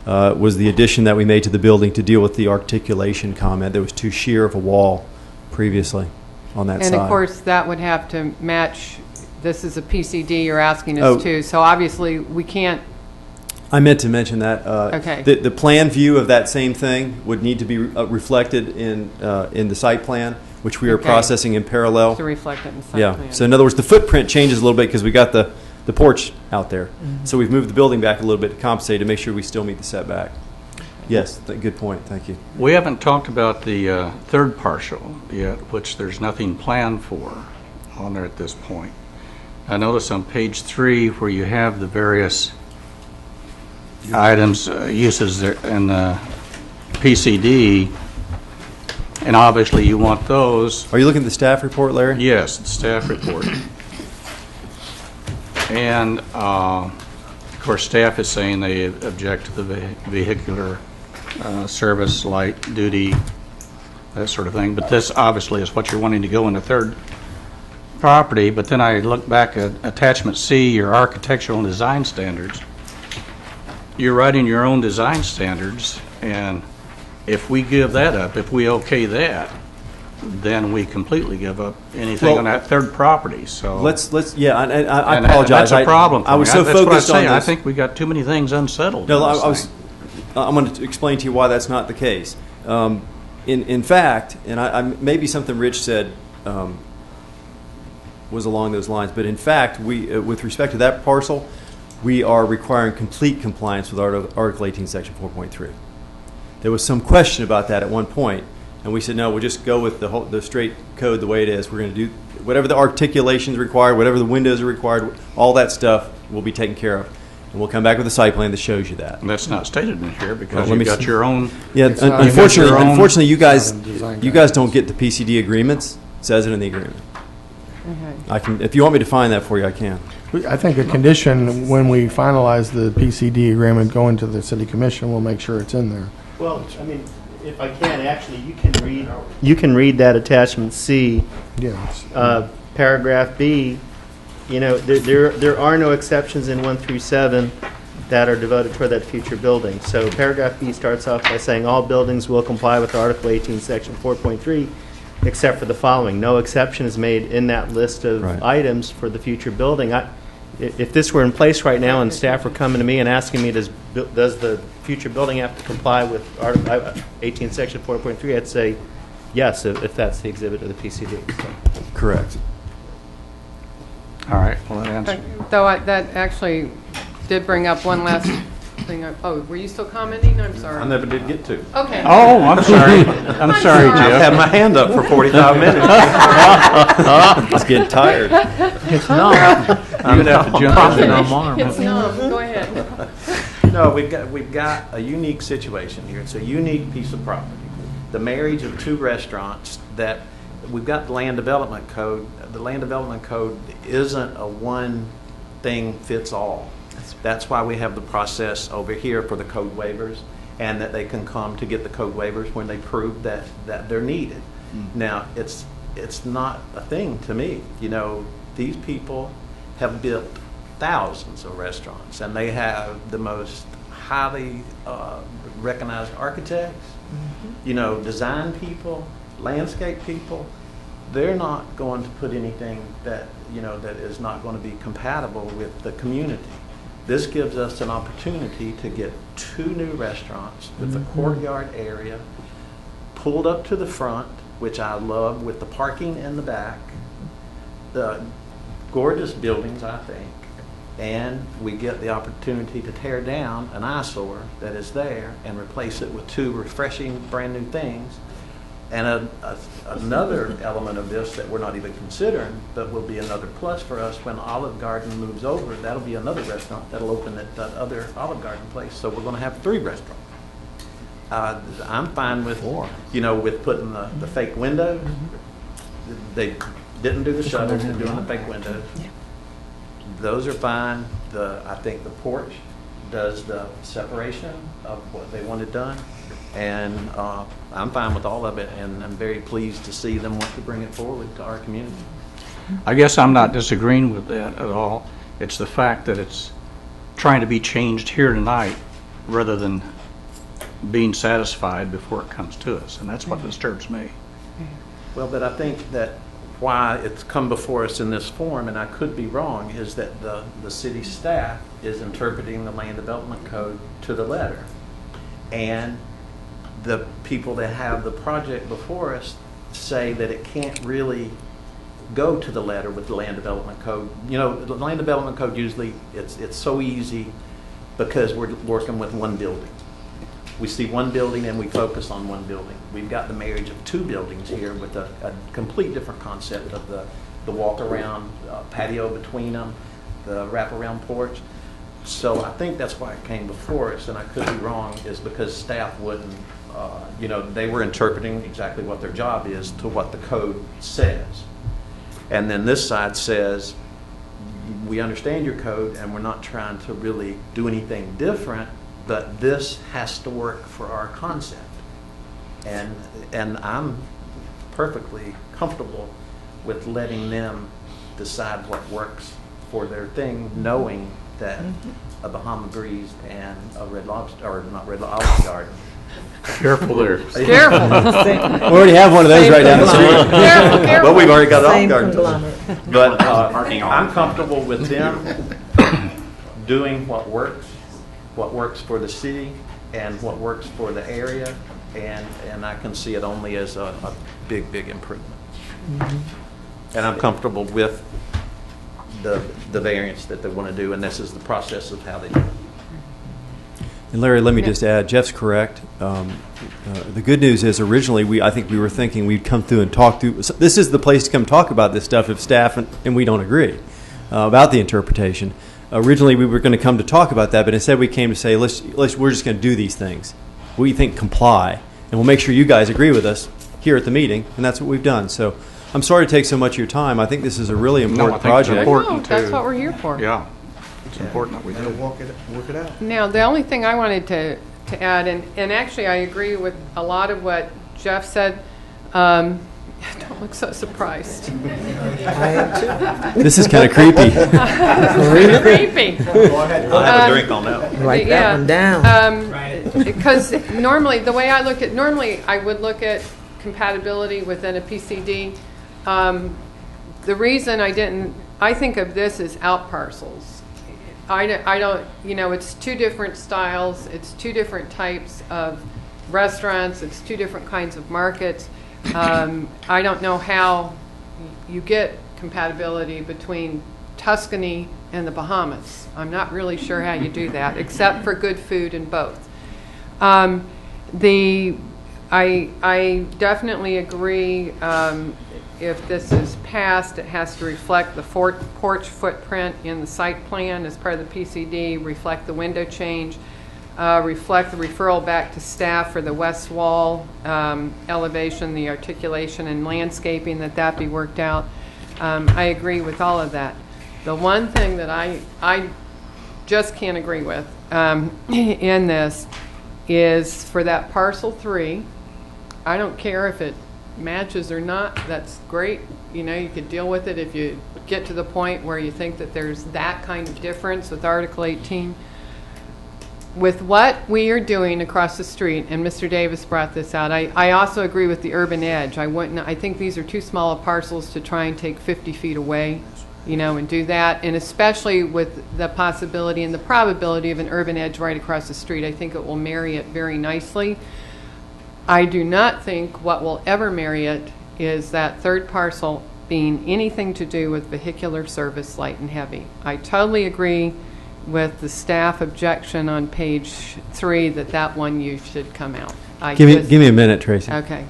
was the addition that we made to the building to deal with the articulation comment. There was too sheer of a wall previously on that side. And of course, that would have to match, this is a PCD you're asking us to, so obviously we can't. I meant to mention that. Okay. The plan view of that same thing would need to be reflected in the site plan, which we are Okay. processing in parallel. To reflect it in the site plan. So in other words, the footprint changes a little bit because we got the porch out there. So we've moved the building back a little bit to compensate to make sure we still meet the setback. Yes, good point. Thank you. We haven't talked about the third partial yet, which there's nothing planned for on there at this point. I notice on page 3 where you have the various items, uses there in the PCD, and obviously you want those. Are you looking at the staff report, Larry? Yes, the staff report. And, of course, staff is saying they object to the vehicular service, light duty, that sort of thing. But this obviously is what you're wanting to go in the third property. But then I look back at attachment C, your architectural and design standards. You're writing your own design standards, and if we give that up, if we okay that, then we completely give up anything on that third property. So Let's I and apologize. That's a problem. I was so That's what I'm focused on saying. I this. think we got too many things unsettled. No, in this thing. I'm going to explain to you why that's not the case. In fact, and I maybe something Rich said was along those lines, but in fact, we, with respect to that parcel, we are requiring complete compliance with Article 18, Section 4.3. There was some question about that at one point, and we said, no, we'll just go with the straight code the way it is. We're going to do whatever the articulations required, whatever the windows are required, all that stuff will be taken care of. And we'll come back with a site plan that shows you that. And that's not stated in here because Well, you've got your own. Yeah, you've got your own- unfortunately, you guys don't get the PCD agreements. It says it in the agreement. Okay. I can, if you want me to find that for you, I can. I think a condition when we finalize the PCD agreement going to the city commission, we'll make sure it's in there. Well, I mean, if I can, actually, you can read that attachment C, Yeah. paragraph B. You know, there are no exceptions in 1 through 7 that are devoted toward that future building. So paragraph B starts off by saying all buildings will comply with Article 18, Section 4.3, except for the following. No exception is made in that list of items for the future building. If this were in place right now and staff were coming to me and asking me, does the future building have to comply with Article 18, Section 4.3, I'd say Yes, if that's the exhibit of the PCD. So. Correct. All right, well, that answers. Though that actually did bring up one last thing. Oh, were you still commenting? I'm sorry. I never did get to. Okay. Oh, I'm sorry. I'm sorry, I've Jeff. had my hand up for 45 minutes. It's getting tired. It's not. You're gonna have to jump Probably in there. no more. It's numb. Go ahead. No, we've got a unique situation here. It's a unique piece of property. The marriage of two restaurants that we've got the land development code. The land development code isn't a one thing fits all. That's why we have the process over here for the code waivers, and that they can come to get the code waivers when they prove that they're needed. Now, it's not a thing to me. You know, these people have built thousands of restaurants, and they have the most highly recognized architects, you know, design people, landscape people. They're not going to put anything that, you know, that is not going to be compatible with the community. This gives us an opportunity to get two new restaurants with a courtyard area pulled up to the front, which I love, with the parking in the back, the gorgeous buildings, I think, and we get the opportunity to tear down an eyesore that is there and replace it with two refreshing brand new things. And another element of this that we're not even considering, but will be another plus for us when Olive Garden moves over, that'll be another restaurant that'll open at that other Olive Garden place. So we're going to have 3 restaurants. I'm fine with, you know, with putting the fake windows. They didn't do the shutters, they're doing the fake windows. Those are fine. I think the porch does the separation of what they wanted done. And I'm fine with all of it, and I'm very pleased to see them want to bring it forward to our community. I guess I'm not disagreeing with that at all. It's the fact that it's trying to be changed here tonight rather than being satisfied before it comes to us, and that's what disturbs me. Well, but I think that why it's come before us in this form, and I could be wrong, is that the city staff is interpreting the land development code to the letter. And the people that have the project before us say that it can't really go to the letter with the land development code. You know, the land development code usually, it's so easy because we're working with one building. We see one building and we focus on one building. We've got the marriage of 2 buildings here with a complete different concept of the walk around patio between them, the wraparound porch. So I think that's why it came before us, and I could be wrong, is because staff wouldn't, you know, they were interpreting exactly what their job is to what the code says. And then this side says, we understand your code and we're not trying to really do anything different, but this has to work for our concept. And I'm perfectly comfortable with letting them decide what works for their thing, knowing that a Bahama Breeze and a Red Lobster, or not Red Olive Garden. Careful there. Careful. We already have one of those right down the street. Careful, careful. Well, we've already got Same Olive Garden. conglomerate. But Parking all I'm comfortable with them doing what works for the city and what works for the area, and I can see it only as a big, big improvement. And I'm comfortable with the variance that they want to do, and this is the process of how they do it. And Larry, let me just add, Jeff's correct. The good news is originally I think we were thinking we'd come through and talk through. So this is the place to come talk about this stuff if staff and we don't agree about the interpretation. Originally we were going to come to talk about that, but instead we came to say, we're just going to do these things. We think comply, and we'll make sure you guys agree with us here at the meeting, and that's what we've done. So I'm sorry to take so much of your time. I think this is a really important project. No, that's what we're here for. Yeah, it's important that we do. Work it out. Now, the only thing I wanted to add, and actually I agree with a lot of what Jeff said. Don't look so surprised. This is kind of creepy. Creepy. I'll have a drink on that. Write that one down. Because normally, the way I look at, I would look at compatibility within a PCD. The reason I think of this as out parcels. I don't, you know, it's 2 different styles, it's 2 different types of restaurants, it's 2 different kinds of markets. I don't know how you get compatibility between Tuscany and the Bahamas. I'm not really sure how you do that, except for good food in both. I definitely agree. If this is passed, it has to reflect the porch footprint in the site plan as part of the PCD, reflect the window change, reflect the referral back to staff for the west wall elevation, the articulation and landscaping, that be worked out. I agree with all of that. The one thing that I just can't agree with in this is for that parcel 3, I don't care if it matches or not, that's great. You know, you could deal with it if you get to the point where you think that there's that kind of difference with Article 18. With what we are doing across the street, and Mr. Davis brought this out, I also agree with the urban edge. I think these are too small of parcels to try and take 50 feet away, you know, and do that. And especially with the possibility and the probability of an urban edge right across the street, I think it will marry it very nicely. I do not think what will ever marry it is that third parcel being anything to do with vehicular service light and heavy. I totally agree with the staff objection on page 3 that one use should come out. Give me a minute, Tracy. Okay.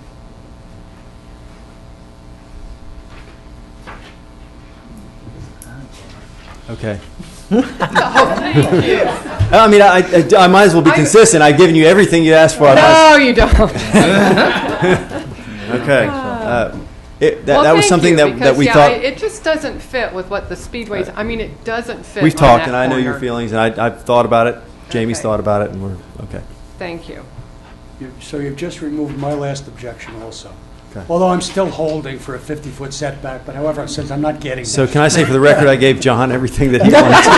Okay. Oh, thank you. I mean, I might as well be consistent. I've given you everything you asked for. No, you don't. Okay. That was something that we thought. It just doesn't fit with what the speedways. I mean, it doesn't fit. We've on talked, that and I know your corner. feelings, and I've thought about it. Jamie's Okay. thought about it, and we're okay. Thank you. So you've just removed my last objection also. Okay. Although I'm still holding for a 50-foot setback, but however, since I'm not getting So that. can I say for the record, I gave John everything that he wanted to.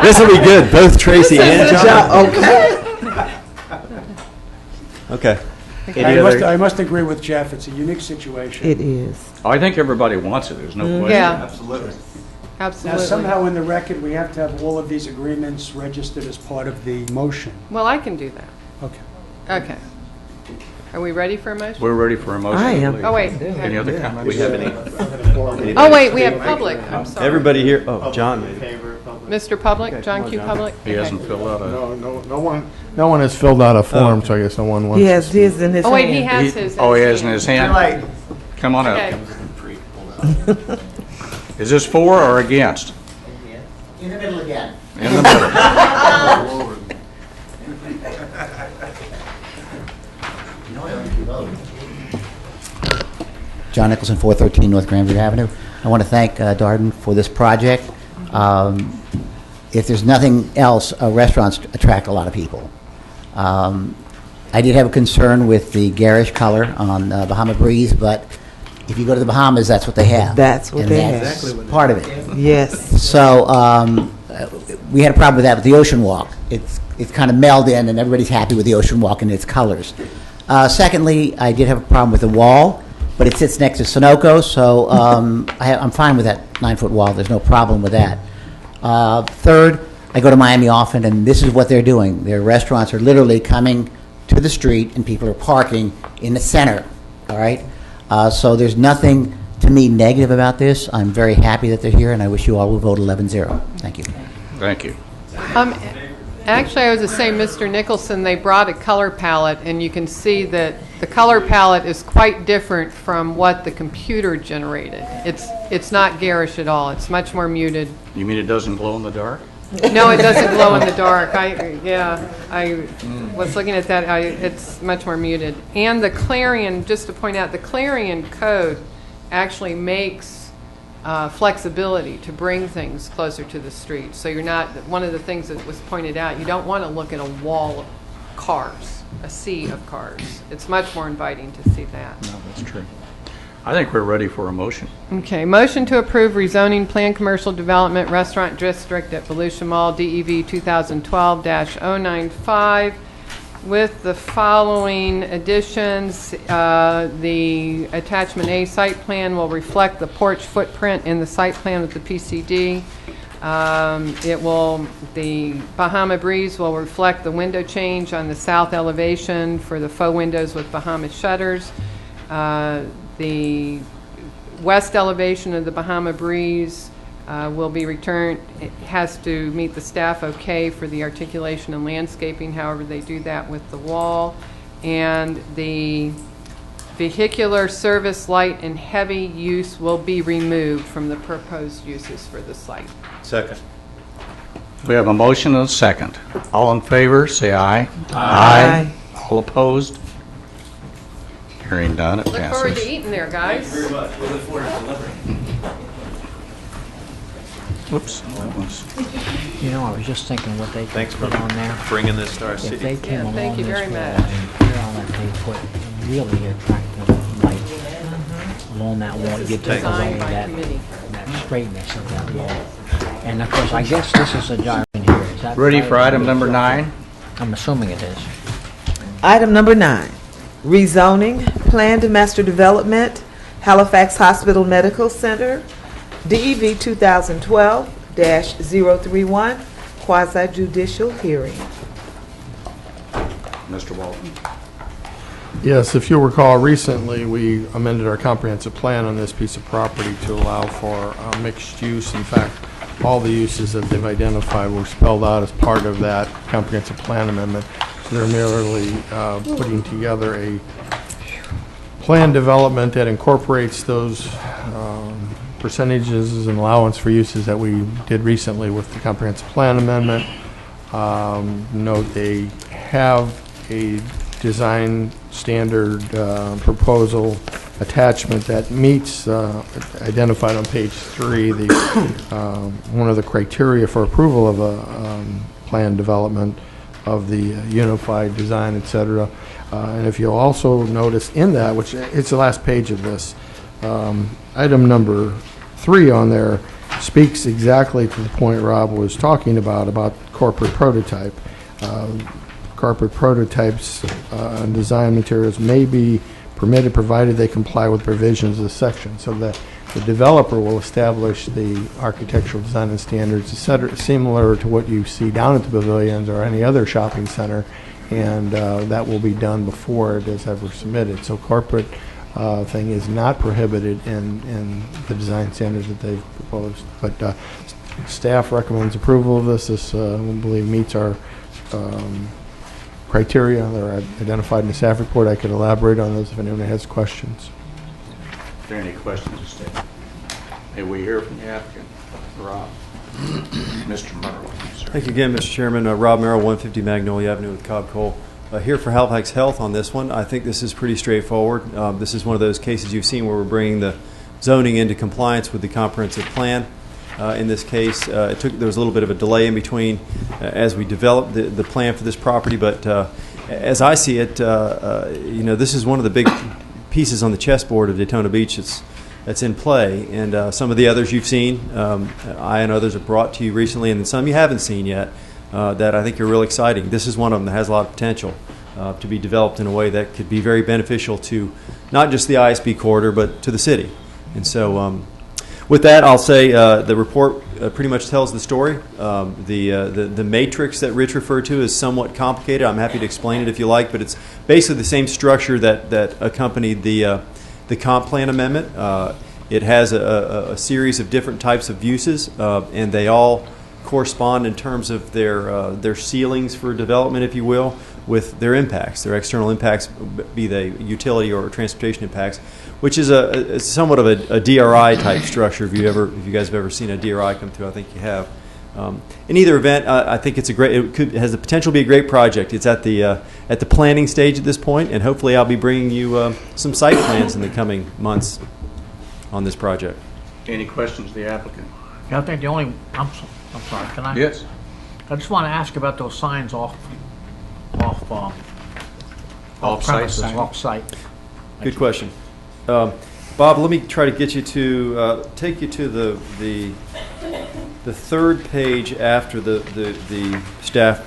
This will be good, both Tracy and John. Okay. Okay. I must agree with Jeff, it's a unique situation. It is. I think everybody wants it, there's no question. Yeah. Absolutely. Now, Absolutely. somehow in the record, we have to have all of these agreements registered as part of the motion. Well, I can do that. Okay. Okay. Are we ready for a motion? We're ready for a motion. I am. believe. Oh, wait. Any other comments? We have any? Oh, wait, we have public. I'm sorry. Everybody here, oh, John. Mr. Public, Okay, John come on, Q. John. Public? He hasn't filled out a... No one has filled out a form, so I guess no one wants. He has his in his Oh, wait, he hand. has his. Oh, he has in his hand? Come on Okay. up. Is this for or against? In the middle again. In the middle. John Nicholson, 413 North Granview Avenue. I want to thank Darden for this project. If there's nothing else, restaurants attract a lot of people. I did have a concern with the garish color on Bahama Breeze, but if you go to the Bahamas, that's what they have. That's what And they that's have. part of it. Yes. So we had a problem with that with the Ocean Walk. It's kind of melded in, and everybody's happy with the Ocean Walk and its colors. Secondly, I did have a problem with the wall, but it sits next to Sunoco, so I'm fine with that 9-foot wall. There's no problem with that. Third, I go to Miami often, and this is what they're doing. Their restaurants are literally coming to the street, and people are parking in the center, all right? So there's nothing, to me, negative about this. I'm very happy that they're here, and I wish you all will vote 11-0. Thank you. Thank you. Actually, I was to say, Mr. Nicholson, they brought a color palette, and you can see that the color palette is quite different from what the computer generated. It's not garish at all. It's much more muted. You mean it doesn't glow in the dark? No, it doesn't glow in the dark. I was looking at that. It's much more muted. And the Clarion, just to point out, the Clarion code actually makes flexibility to bring things closer to the street. So you're not, one of the things that was pointed out, you don't want to look at a wall of cars, a sea of cars. It's much more inviting to see that. No, that's true. I think we're ready for a motion. Okay, motion to approve rezoning Planned Commercial Development Restaurant District at Volusia Mall, DEV 2012-095, with the following additions. The attachment A site plan will reflect the porch footprint in the site plan with the PCD. The Bahama Breeze will reflect the window change on the south elevation for the faux windows with Bahama shutters. The west elevation of the Bahama Breeze will be returned. It has to meet the staff okay for the articulation and landscaping, however they do that with the wall. And the vehicular service light and heavy use will be removed from the proposed uses for the site. Second. We have a motion and a second. All in favor, say aye. Aye. All opposed? Hearing none, it Look forward to passes. eating there, guys. Very much. We look forward to delivering. Whoops, that was... You know, I was just thinking what they Thanks could for put on there. bringing this to our If city. they came Yeah, along thank you this very wall much. and put on it, they put really attractive lights along that wall. You take away Designed by that committee. straightness of that wall. And of course, I guess this is a gyro in here. Is that Ready right? for item number 9? I'm assuming it is. Item number 9, rezoning, planned master development, Halifax Hospital Medical Center, DEV 2012-031, quasi judicial hearing. Mr. Walton. Yes, if you'll recall, recently we amended our comprehensive plan on this piece of property to allow for mixed use. In fact, all the uses that they've identified were spelled out as part of that comprehensive plan amendment. So they're merely putting together a plan development that incorporates those percentages and allowance for uses that we did recently with the comprehensive plan amendment. Note they have a design standard proposal attachment that meets, identified on page 3, the one of the criteria for approval of a plan development of the unified design, et cetera. And if you'll also notice in that, which it's the last page of this, item number 3 on there speaks exactly to the point Rob was talking about corporate prototype. Corporate prototypes and design materials may be permitted provided they comply with provisions of the section. So that the developer will establish the architectural design and standards, et cetera, similar to what you see down at the pavilions or any other shopping center, and that will be done before it is ever submitted. So corporate thing is not prohibited in the design standards that they've proposed. But staff recommends approval of this. This, we believe, meets our criteria that are identified in the staff report. I could elaborate on those if anyone has questions. Are there any questions of staff? May we hear from the applicant? Rob. Mr. Merrill, sir. Thank you again, Mr. Chairman. Rob Merrill, 150 Magnolia Avenue with Cobb Cole. Here for Halifax Health on this one. I think this is pretty straightforward. This is one of those cases you've seen where we're bringing the zoning into compliance with the comprehensive plan. In this case, there was a little bit of a delay in between as we developed the plan for this property, but as I see it, this is one of the big pieces on the chessboard of Daytona Beach that's in play, and some of the others you've seen, I and others have brought to you recently, and then some you haven't seen yet that I think are real exciting. This is one of them that has a lot of potential to be developed in a way that could be very beneficial to not just the ISB corridor, but to the city. And so with that, I'll say the report pretty much tells the story. The matrix that Rich referred to is somewhat complicated. I'm happy to explain it if you like, but it's basically the same structure that accompanied the comp plan amendment. It has a series of different types of uses, and they all correspond in terms of their ceilings for development, if you will, with their impacts, their external impacts, be they utility or transportation impacts, which is somewhat of a DRI type structure. If you guys have ever seen a DRI come through, I think you have. In either event, I think it has the potential to be a great project. It's at the planning stage at this point, and hopefully I'll be bringing you some site plans in the coming months on this project. Any questions of the applicant? Yeah, I think the only, I'm sorry, can I? Yes. I just want to ask about those signs off Off-site premises, sign? off-site. Good question. Bob, let me try to get you to take you to the third page after the staff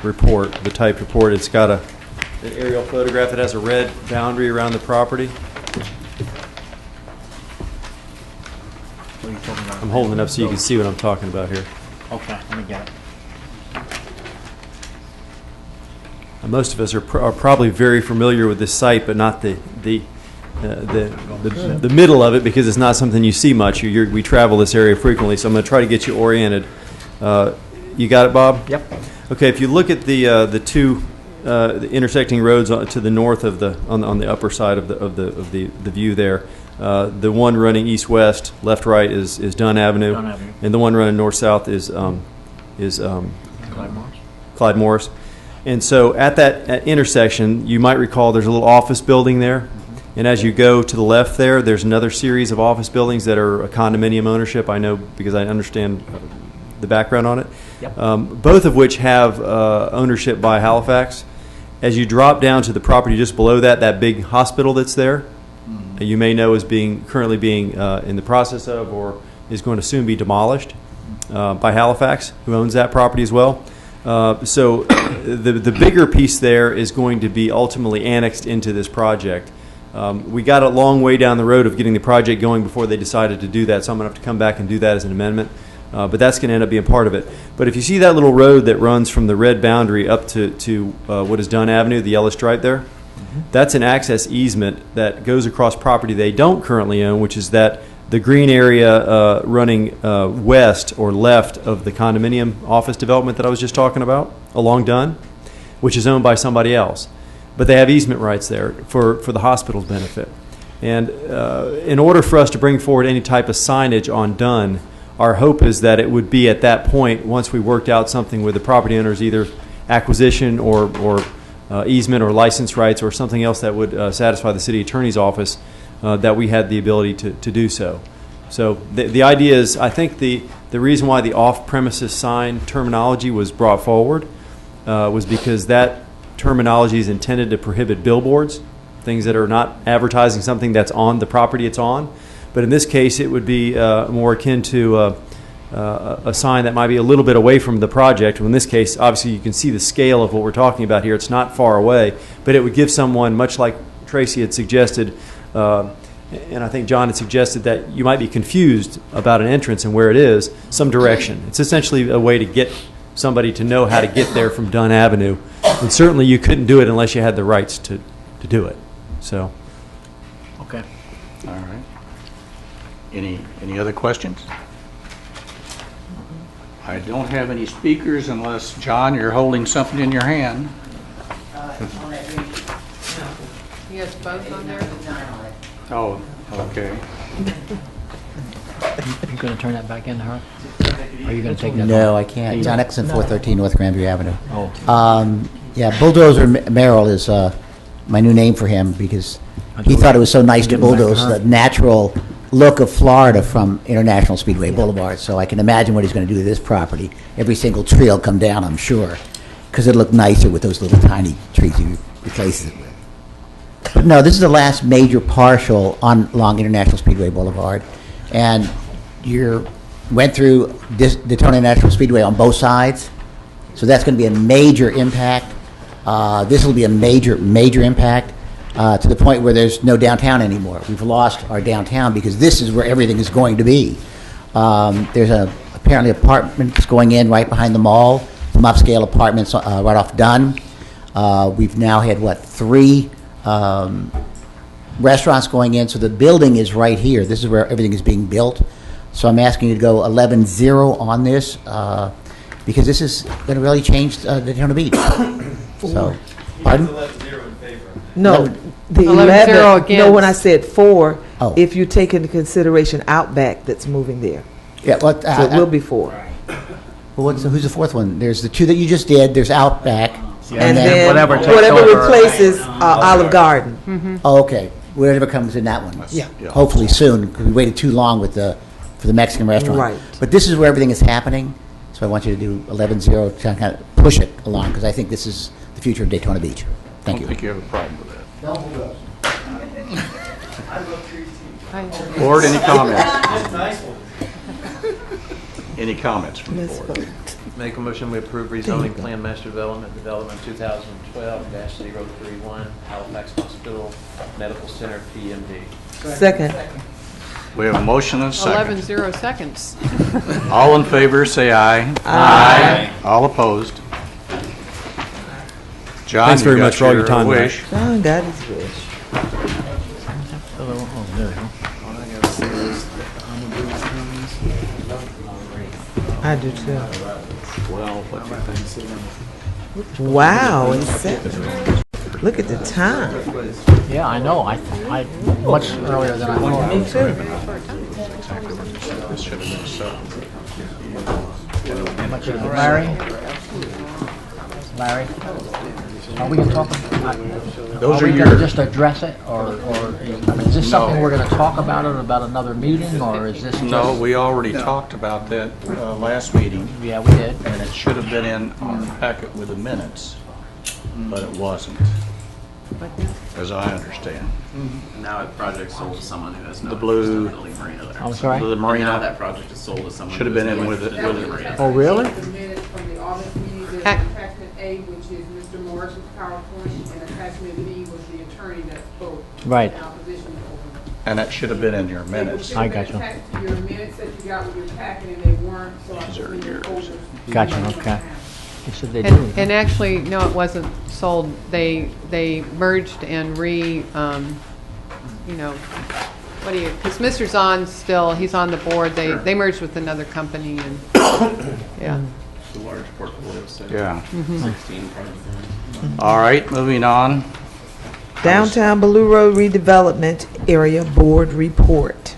report, the typed report. It's got an aerial photograph that has a red boundary around the property. What are you talking about? I'm holding it up so you can see what I'm talking about here. Okay, let me get it. Most of us are probably very familiar with this site, but not the the middle of it because it's not something you see much. We travel this area frequently, so I'm going to try to get you oriented. You got it, Bob? Yep. Okay. If you look at the two the intersecting roads to the north of on the upper side of the view there, the one running east-west, left-right is Dunn Avenue, and the one running north-south is Clyde Morris. And so at that intersection, you might recall there's a little office building there. And as you go to the left there's another series of office buildings that are a condominium ownership. I know because I understand the background on it. Yep. Both of which have ownership by Halifax. As you drop down to the property just below that big hospital that's there, you may know is currently being in the process of or is going to soon be demolished by Halifax, who owns that property as well. So the bigger piece there is going to be ultimately annexed into this project. We got a long way down the road of getting the project going before they decided to do that, so I'm going to have to come back and do that as an amendment. But that's going to end up being part of it. But if you see that little road that runs from the red boundary up to what is Dunn Avenue, the yellow stripe there, that's an access easement that goes across property they don't currently own, which is the green area running west or left of the condominium office development that I was just talking about along Dunn, which is owned by somebody else. But they have easement rights there for the hospital's benefit. And in order for us to bring forward any type of signage on Dunn, our hope is that it would be at that point, once we worked out something with the property owners, either acquisition or easement or license rights or something else that would satisfy the city attorney's office, that we had the ability to do so. So the idea is, I think the reason why the off-premises sign terminology was brought forward was because that terminology is intended to prohibit billboards, things that are not advertising something that's on the property it's on. But in this case, it would be more akin to a sign that might be a little bit away from the project. In this case, obviously, you can see the scale of what we're talking about here. It's not far away, but it would give someone, much like Tracy had suggested, and I think John had suggested, that you might be confused about an entrance and where it is, some direction. It's essentially a way to get somebody to know how to get there from Dunn Avenue. And certainly you couldn't do it unless you had the rights to do it. So. Okay. All right. Any other questions? I don't have any speakers unless, John, you're holding something in your hand. You guys both on there? Oh, okay. You going to turn that back in, Harold? Are you going to take that No, off? I can't. John Exon, 413 North Granbury Avenue. Oh. Yeah, Bulldozer Merrill is my new name for him because he thought it was so nice to Getting back to bulldoze her. the natural look of Florida from International Speedway Boulevard. So I can imagine what he's going to do to this property. Every single tree will come down, I'm sure, because it'll look nicer with those little tiny trees he replaces it with. But no, this is the last major partial along International Speedway Boulevard. And you went through Daytona International Speedway on both sides. So that's going to be a major impact. This will be a major impact to the point where there's no downtown anymore. We've lost our downtown because this is where everything is going to be. There's apparently apartments going in right behind the mall, some upscale apartments right off Dunn. We've now had, 3 restaurants going in, so the building is right here. This is where everything is being built. So I'm asking you to go 11-0 on this because this is going to really change Daytona Beach. So, pardon? No, the 11-0 No, against. when I said 4, Oh. if you take into consideration Outback that's moving there. Yeah, well, So it will be 4. Well, who's the fourth one? There's the 2 that you just did. There's Outback. And then whatever replaces Olive Garden. Oh, okay. Whatever comes in that one. Yeah. Hopefully soon, because we waited too long for the Mexican restaurant. Right. But this is where everything is happening. So I want you to do 11-0 to kind of push it along, because I think this is the future of Daytona Beach. Thank I don't you. think you have a problem with that. I- Board, any comments? Any comments from the board? Make a motion, we approve rezoning plan master development 2012-031 Halifax Hospital Medical Center PMD. Second. We have a motion and a second. 11-0 seconds. All in favor, say aye. Aye. All opposed? John, Thanks very you much got for all your time tonight. wish. John got his wish. I do too. Wow, it's 7. Look at the time. Yeah, I know. I much earlier than I thought. Me too. This should have been so. Larry, are we going to talk? Those are we are going to yours. just address it, or I mean, is this something we're going to talk about it about another meeting, or is this just? No, we already talked about that last meeting. Yeah, we did. And it should have been in our packet with the minutes, but it wasn't, as I understand. And now that project's sold to someone who has no The blue- interest in building a marina there. I'm sorry? The And marina. now that project is sold to someone Should have who been has in no with interest it- in with building a it. marina. Oh, really? The minutes from the August meeting, there's Ha- attachment A, which is Mr. Morris's PowerPoint, and attachment B was the attorney that spoke Right. in opposition to open. And that should have been in your minutes. I got you. Attached to your minutes that you got with your packet, and they weren't, so I These are put them in yours. folders. Gotcha. Okay. You said they do. And actually, no, it wasn't sold. They merged and what do you, because Mr. Zahn's still, he's on the board. They merged with another company and, yeah. It's a large portfolio, so Yeah. 16 projects. All right, moving on. Downtown Blue Road redevelopment area board report.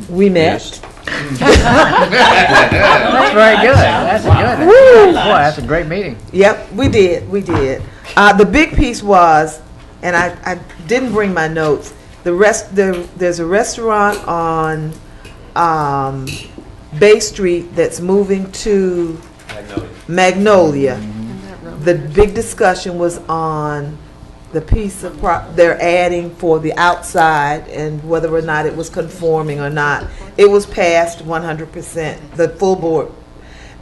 We met. That's very good. That's good. Woo! Boy, that's a great meeting. Yep, we did. The big piece was, and I didn't bring my notes. There's a restaurant on Bay Street that's moving to Magnolia. The big discussion was on the piece of they're adding for the outside and whether or not it was conforming or not. It was passed 100%, the full board.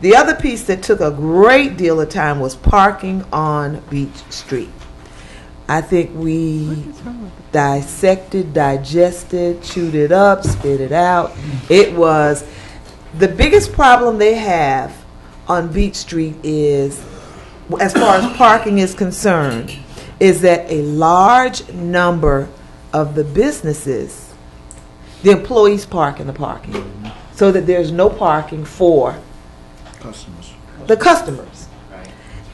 The other piece that took a great deal of time was parking on Beach Street. I think we dissected, digested, chewed it up, spit it out. It was the biggest problem they have on Beach Street is, as far as parking is concerned, is that a large number of the businesses, the employees park in the parking, so that there's no parking for the customers.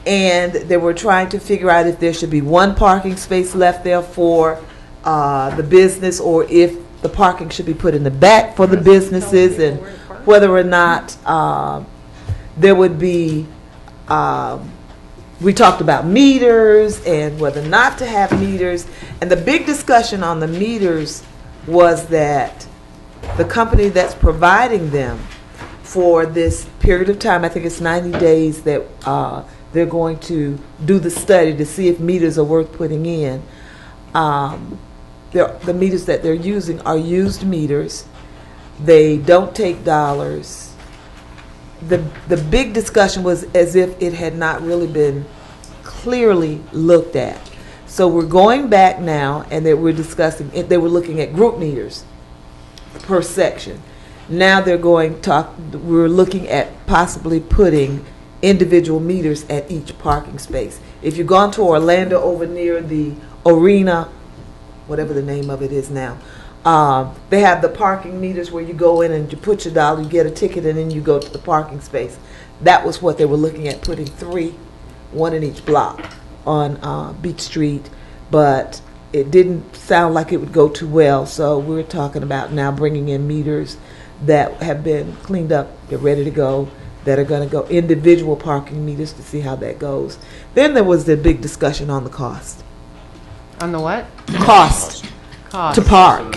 And they were trying to figure out if there should be one parking space left there for the business, or if the parking should be put in the back for the businesses, and whether or not there would be, we talked about meters and whether not to have meters. And the big discussion on the meters was that the company that's providing them for this period of time, I think it's 90 days, that they're going to do the study to see if meters are worth putting in. The meters that they're using are used meters. They don't take dollars. The big discussion was as if it had not really been clearly looked at. So we're going back now, and that we're discussing, if they were looking at group meters per section. Now we're looking at possibly putting individual meters at each parking space. If you've gone to Orlando over near the arena, whatever the name of it is now, they have the parking meters where you go in and you put your dollar, you get a ticket, and then you go to the parking space. That was what they were looking at, putting 3, one in each block on Beach Street, but it didn't sound like it would go too well, so we're talking about now bringing in meters that have been cleaned up, they're ready to go, that are going to go individual parking meters to see how that goes. Then there was the big discussion on the cost. On the what? Cost to park.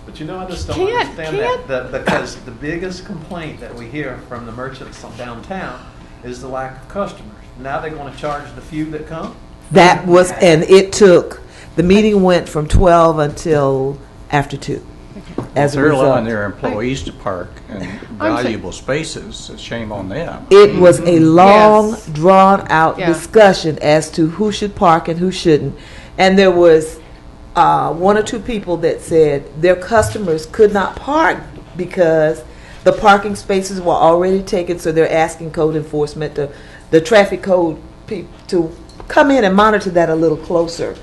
But you know, I just don't Can't- understand that because the biggest complaint that we hear from the merchants downtown is the lack of customers. Now they're going to charge the few that come? That was, and it took, the meeting went from 12 until after 2. As a They're allowing result, their employees to park in valuable spaces. Shame on them. it was a long, Yes. drawn-out Yeah. discussion as to who should park and who shouldn't. And there was 1 or 2 people that said their customers could not park because the parking spaces were already taken, so they're asking code enforcement, the traffic code people, to come in and monitor that a little closer.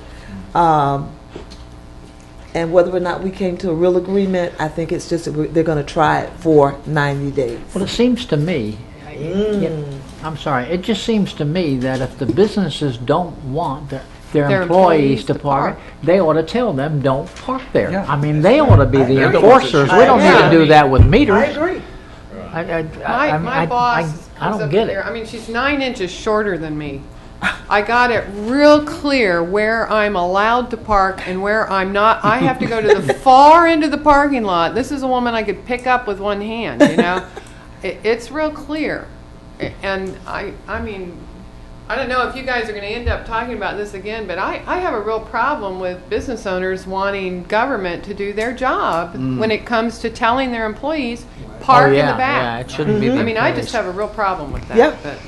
And whether or not we came to a real agreement, I think it's just that they're going to try it for 90 days. Well, it seems to me, I'm sorry, it just seems to me that if the businesses don't want their employees to park, they ought to tell them, don't park there. Yeah. I mean, they ought to be the enforcers. We don't need to do that with meters. I agree. My boss I was don't up get there. it. I mean, she's 9 inches shorter than me. I got it real clear where I'm allowed to park and where I'm not. I have to go to the far end of the parking lot. This is a woman I could pick up with one hand, you know. It's real clear. And I mean, I don't know if you guys are going to end up talking about this again, but I have a real problem with business owners wanting government to do their job when it comes to telling their employees, park in the back. Yeah, it shouldn't be. I mean, I just have a real problem with that. Yeah. But,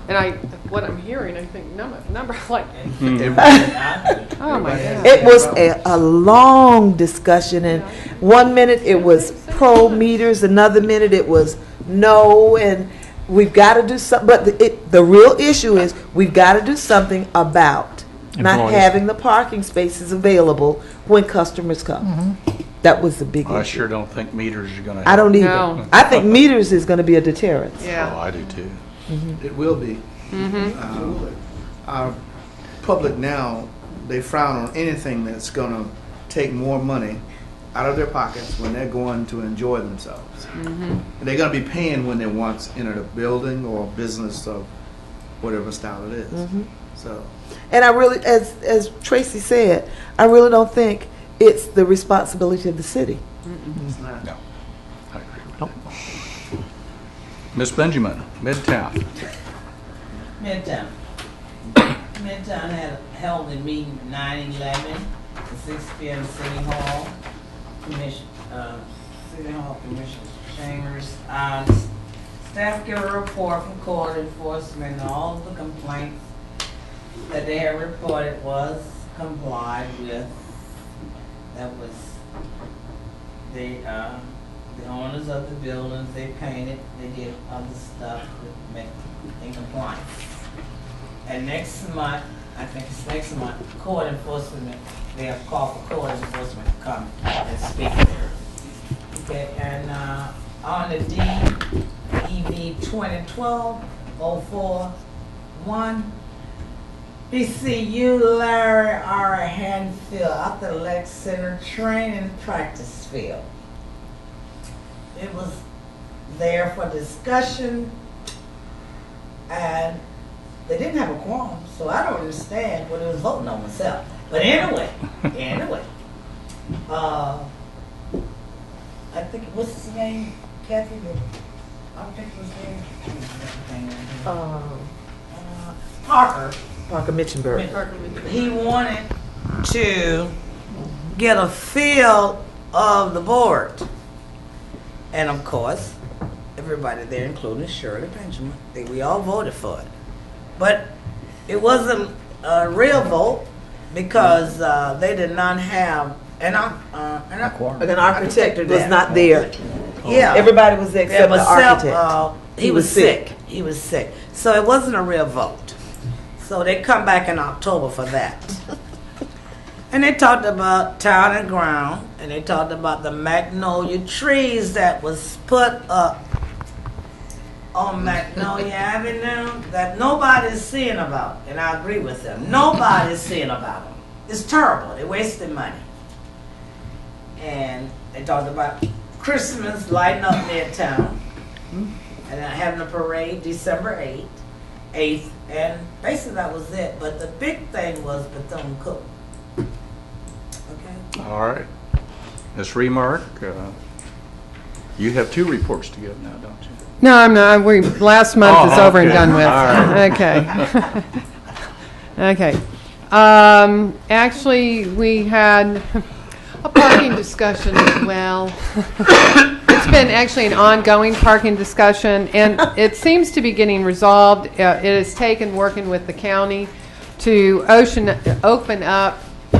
and what I'm hearing, I think number like, oh my God. It was a long discussion, and 1 minute it was pro meters, another minute it was no, and we've got to do something. But the real issue is we've got to do something about not Employees. having the parking spaces available when customers come. That was the big I issue. sure don't think meters are going to. I don't either. No. I think meters is going to be a deterrence. Yeah. Oh, I do too. It will be. Our public now, they frown on anything that's going to take more money out of their pockets when they're going to enjoy themselves. And they're going to be paying when they once entered a building or a business of whatever style it is. So, And I really, as Tracy said, I really don't think it's the responsibility of the city. it's not. No, I agree with that. Ms. Benjamin, Midtown. Midtown. Midtown had held a meeting at 9/11 at 6 p.m. City Hall Commission, City Hall Commission Chambers. Staff gave a report from code enforcement, and all of the complaints that they had reported was complied with. That was the owners of the buildings. They painted, they did other stuff to make in compliance. And next month, I think it's next month, code enforcement, they have called for code enforcement to come and speak there. Okay, and on the DEV 2012-041, BCU Larry R. Hanfield, Athletic Center Training Practice Field. It was there for discussion, and they didn't have a quorum, so I don't understand what it was voting on myself. But anyway, I think, what's his name, Kathy? I think it was name. Parker. Parker Mitchenberg. He wanted to get a feel of the board. And of course, everybody there, including Shirley Benjamin, we all voted for it. But it wasn't a real vote because they did not have an architect was not there. Yeah. Everybody was there except the architect. He was sick. He was sick. So it wasn't a real vote. So they come back in October for that. And they talked about town and ground, and they talked about the magnolia trees that was put up on Magnolia Avenue that nobody's seeing about. And I agree with them. Nobody's seeing about them. It's terrible. They wasted money. And they talked about Christmas lighting up Midtown and having a parade December 8th, and basically that was it. But the big thing was Bethune-Cookman. Okay. All right. Ms. Remark, you have 2 reports to give now, don't you? No, I'm not. Last month is over and done with. All right. Okay. Okay. Actually, we had a parking discussion as well. It's been actually an ongoing parking discussion, and it seems to be getting resolved. It has taken working with the county to open up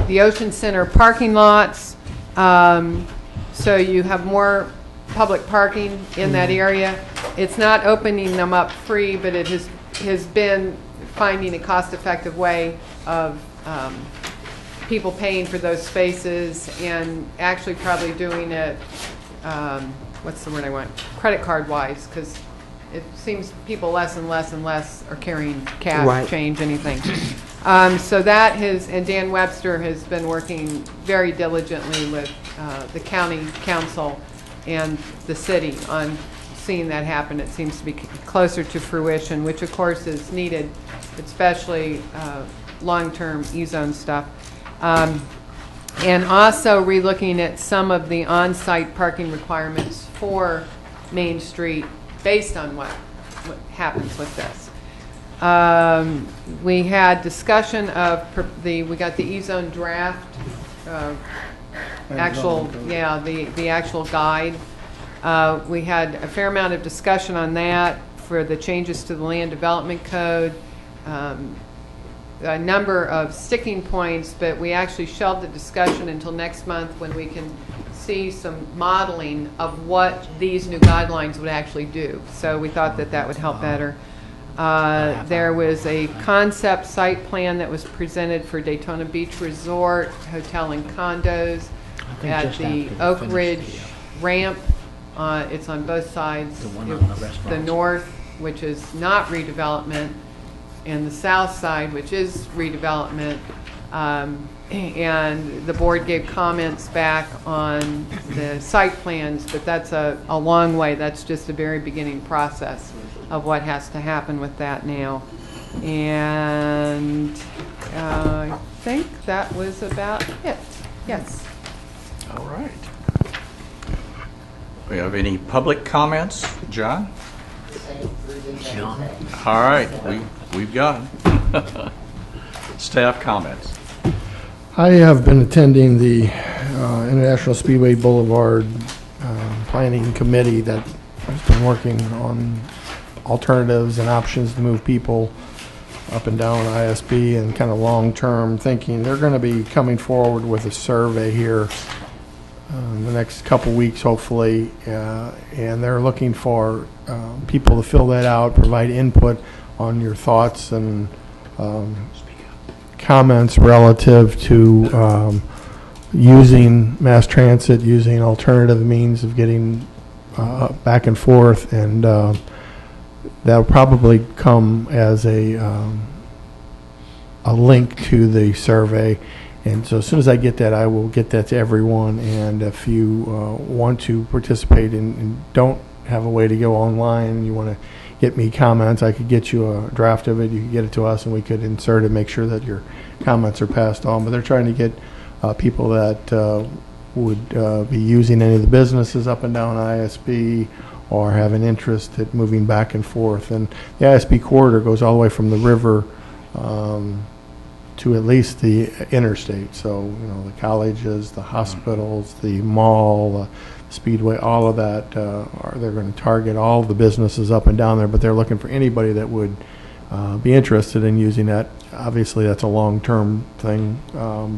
the Ocean Center parking lots, so you have more public parking in that area. It's not opening them up free, but it has been finding a cost-effective way of people paying for those spaces and actually probably doing it, what's the word I want, credit card wise, because it seems people less and less and less are carrying cash, Right. change, anything. So that and Dan Webster has been working very diligently with the county council and the city on seeing that happen. It seems to be closer to fruition, which of course is needed, especially long-term E-zone stuff. And also relooking at some of the on-site parking requirements for Main Street based on what happens with this. We had discussion of we got the E-zone draft, the actual guide. We had a fair amount of discussion on that for the changes to the land development code. A number of sticking points, but we actually shelved the discussion until next month when we can see some modeling of what these new guidelines would actually do. So we thought that that would help better. There was a concept site plan that was presented for Daytona Beach Resort, hotel and condos at the Oak Ridge ramp. It's on both sides. The north, which is not redevelopment, and the south side, which is redevelopment. And the board gave comments back on the site plans, but that's a long way. That's just the very beginning process of what has to happen with that now. And I think that was about it. Yes. All right. We have any public comments? John? John. All right, we've got them. Staff comments. I have been attending the International Speedway Boulevard Planning Committee that has been working on alternatives and options to move people up and down ISB and kind of long-term thinking. They're going to be coming forward with a survey here in the next couple weeks, hopefully, and they're looking for people to fill that out, provide input on your thoughts and comments relative to using mass transit, using alternative means of getting back and forth, and that'll probably come as a link to the survey. And so as soon as I get that, I will get that to everyone. And if you want to participate and don't have a way to go online, and you want to get me comments, I could get you a draft of it. You could get it to us, and we could insert it, make sure that your comments are passed on. But they're trying to get people that would be using any of the businesses up and down ISB or have an interest at moving back and forth. And the ISB corridor goes all the way from the river to at least the interstate. So, you know, the colleges, the hospitals, the mall, Speedway, all of that, they're going to target all the businesses up and down there, but they're looking for anybody that would be interested in using that. Obviously, that's a long-term thing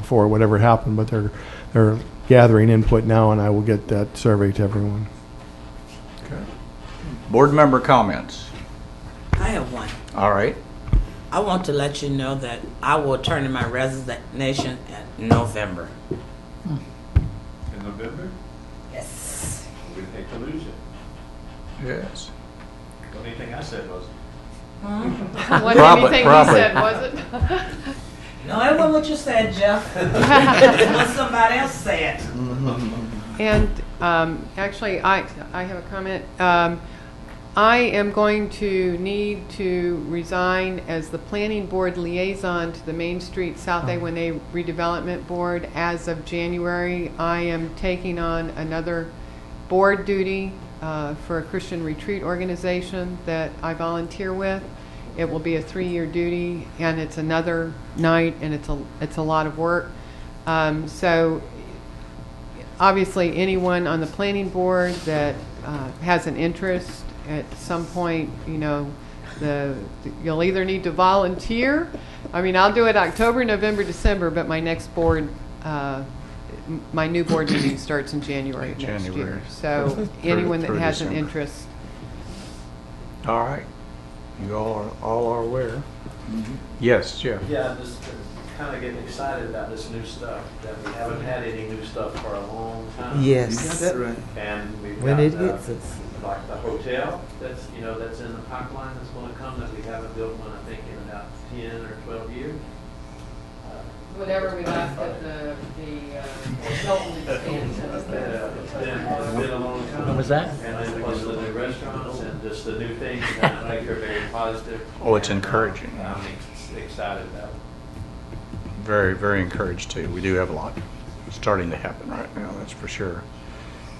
for whatever happened, but they're gathering input now, and I will get that survey to everyone. Okay. Board member comments. I have one. All right. I want to let you know that I will turn in my resignation in November. In November? Yes. We hate to lose it. Yes. The only thing I said was. What anything he said, was it? No, it wasn't what you said, Jeff. It was what somebody else said. And actually, I have a comment. I am going to need to resign as the planning board liaison to the Main Street South A1A redevelopment board as of January. I am taking on another board duty for a Christian retreat organization that I volunteer with. It will be a 3-year duty, and it's another night, and it's a lot of work. So obviously anyone on the planning board that has an interest at some point, you know, you'll either need to volunteer. I mean, I'll do it October, November, December, but my next board, my new board meeting starts in January of next year. So anyone that has an interest. All right. You all are aware. Yes, Jeff. Yeah, just kind of getting excited about this new stuff, that we haven't had any new stuff for a long time. Yes. You got that right. And we've When got, it hits us. like the hotel that's, that's in the pipeline that's going to come that we haven't built one, I think, in about 10 or 12 years. Whatever we left at the Hilton expansion. It's been a long time. When was that? And then plus the new restaurants and just the new things, and I think they're very positive. Oh, it's And, encouraging. I'm excited about it. Very, very encouraged too. We do have a lot starting to happen right now, that's for sure.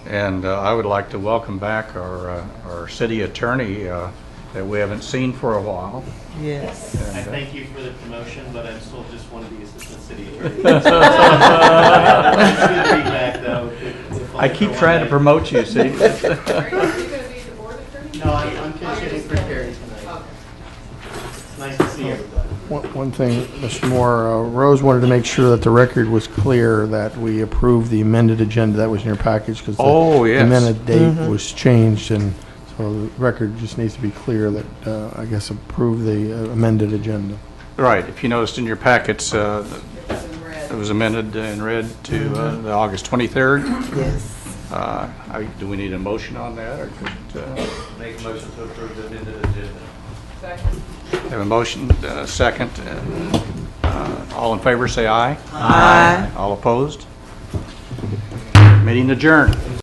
And I would like to welcome back our city attorney that we haven't seen for a while. Yes. And, I thank you for the promotion, but I'm still just one of the assistant city attorneys. It's good feedback, though. I keep trying to promote you, see? Are you going to be the board attorney? No, I'm just getting prepared tonight. It's nice to see everybody. One thing, Mr. Moore, Rose wanted to make sure that the record was clear that we approved the amended agenda that was in your package because Oh, yes. the amended date was changed, and so the record just needs to be clear that, I guess, approve the amended agenda. Right, if you noticed in your packets, it was amended in red to the August 23rd. Yes. Do we need a motion on that, or just, Make a motion to approve the amended agenda. Second. have a motion, second, and all in favor say aye. Aye. All opposed? Meeting adjourned.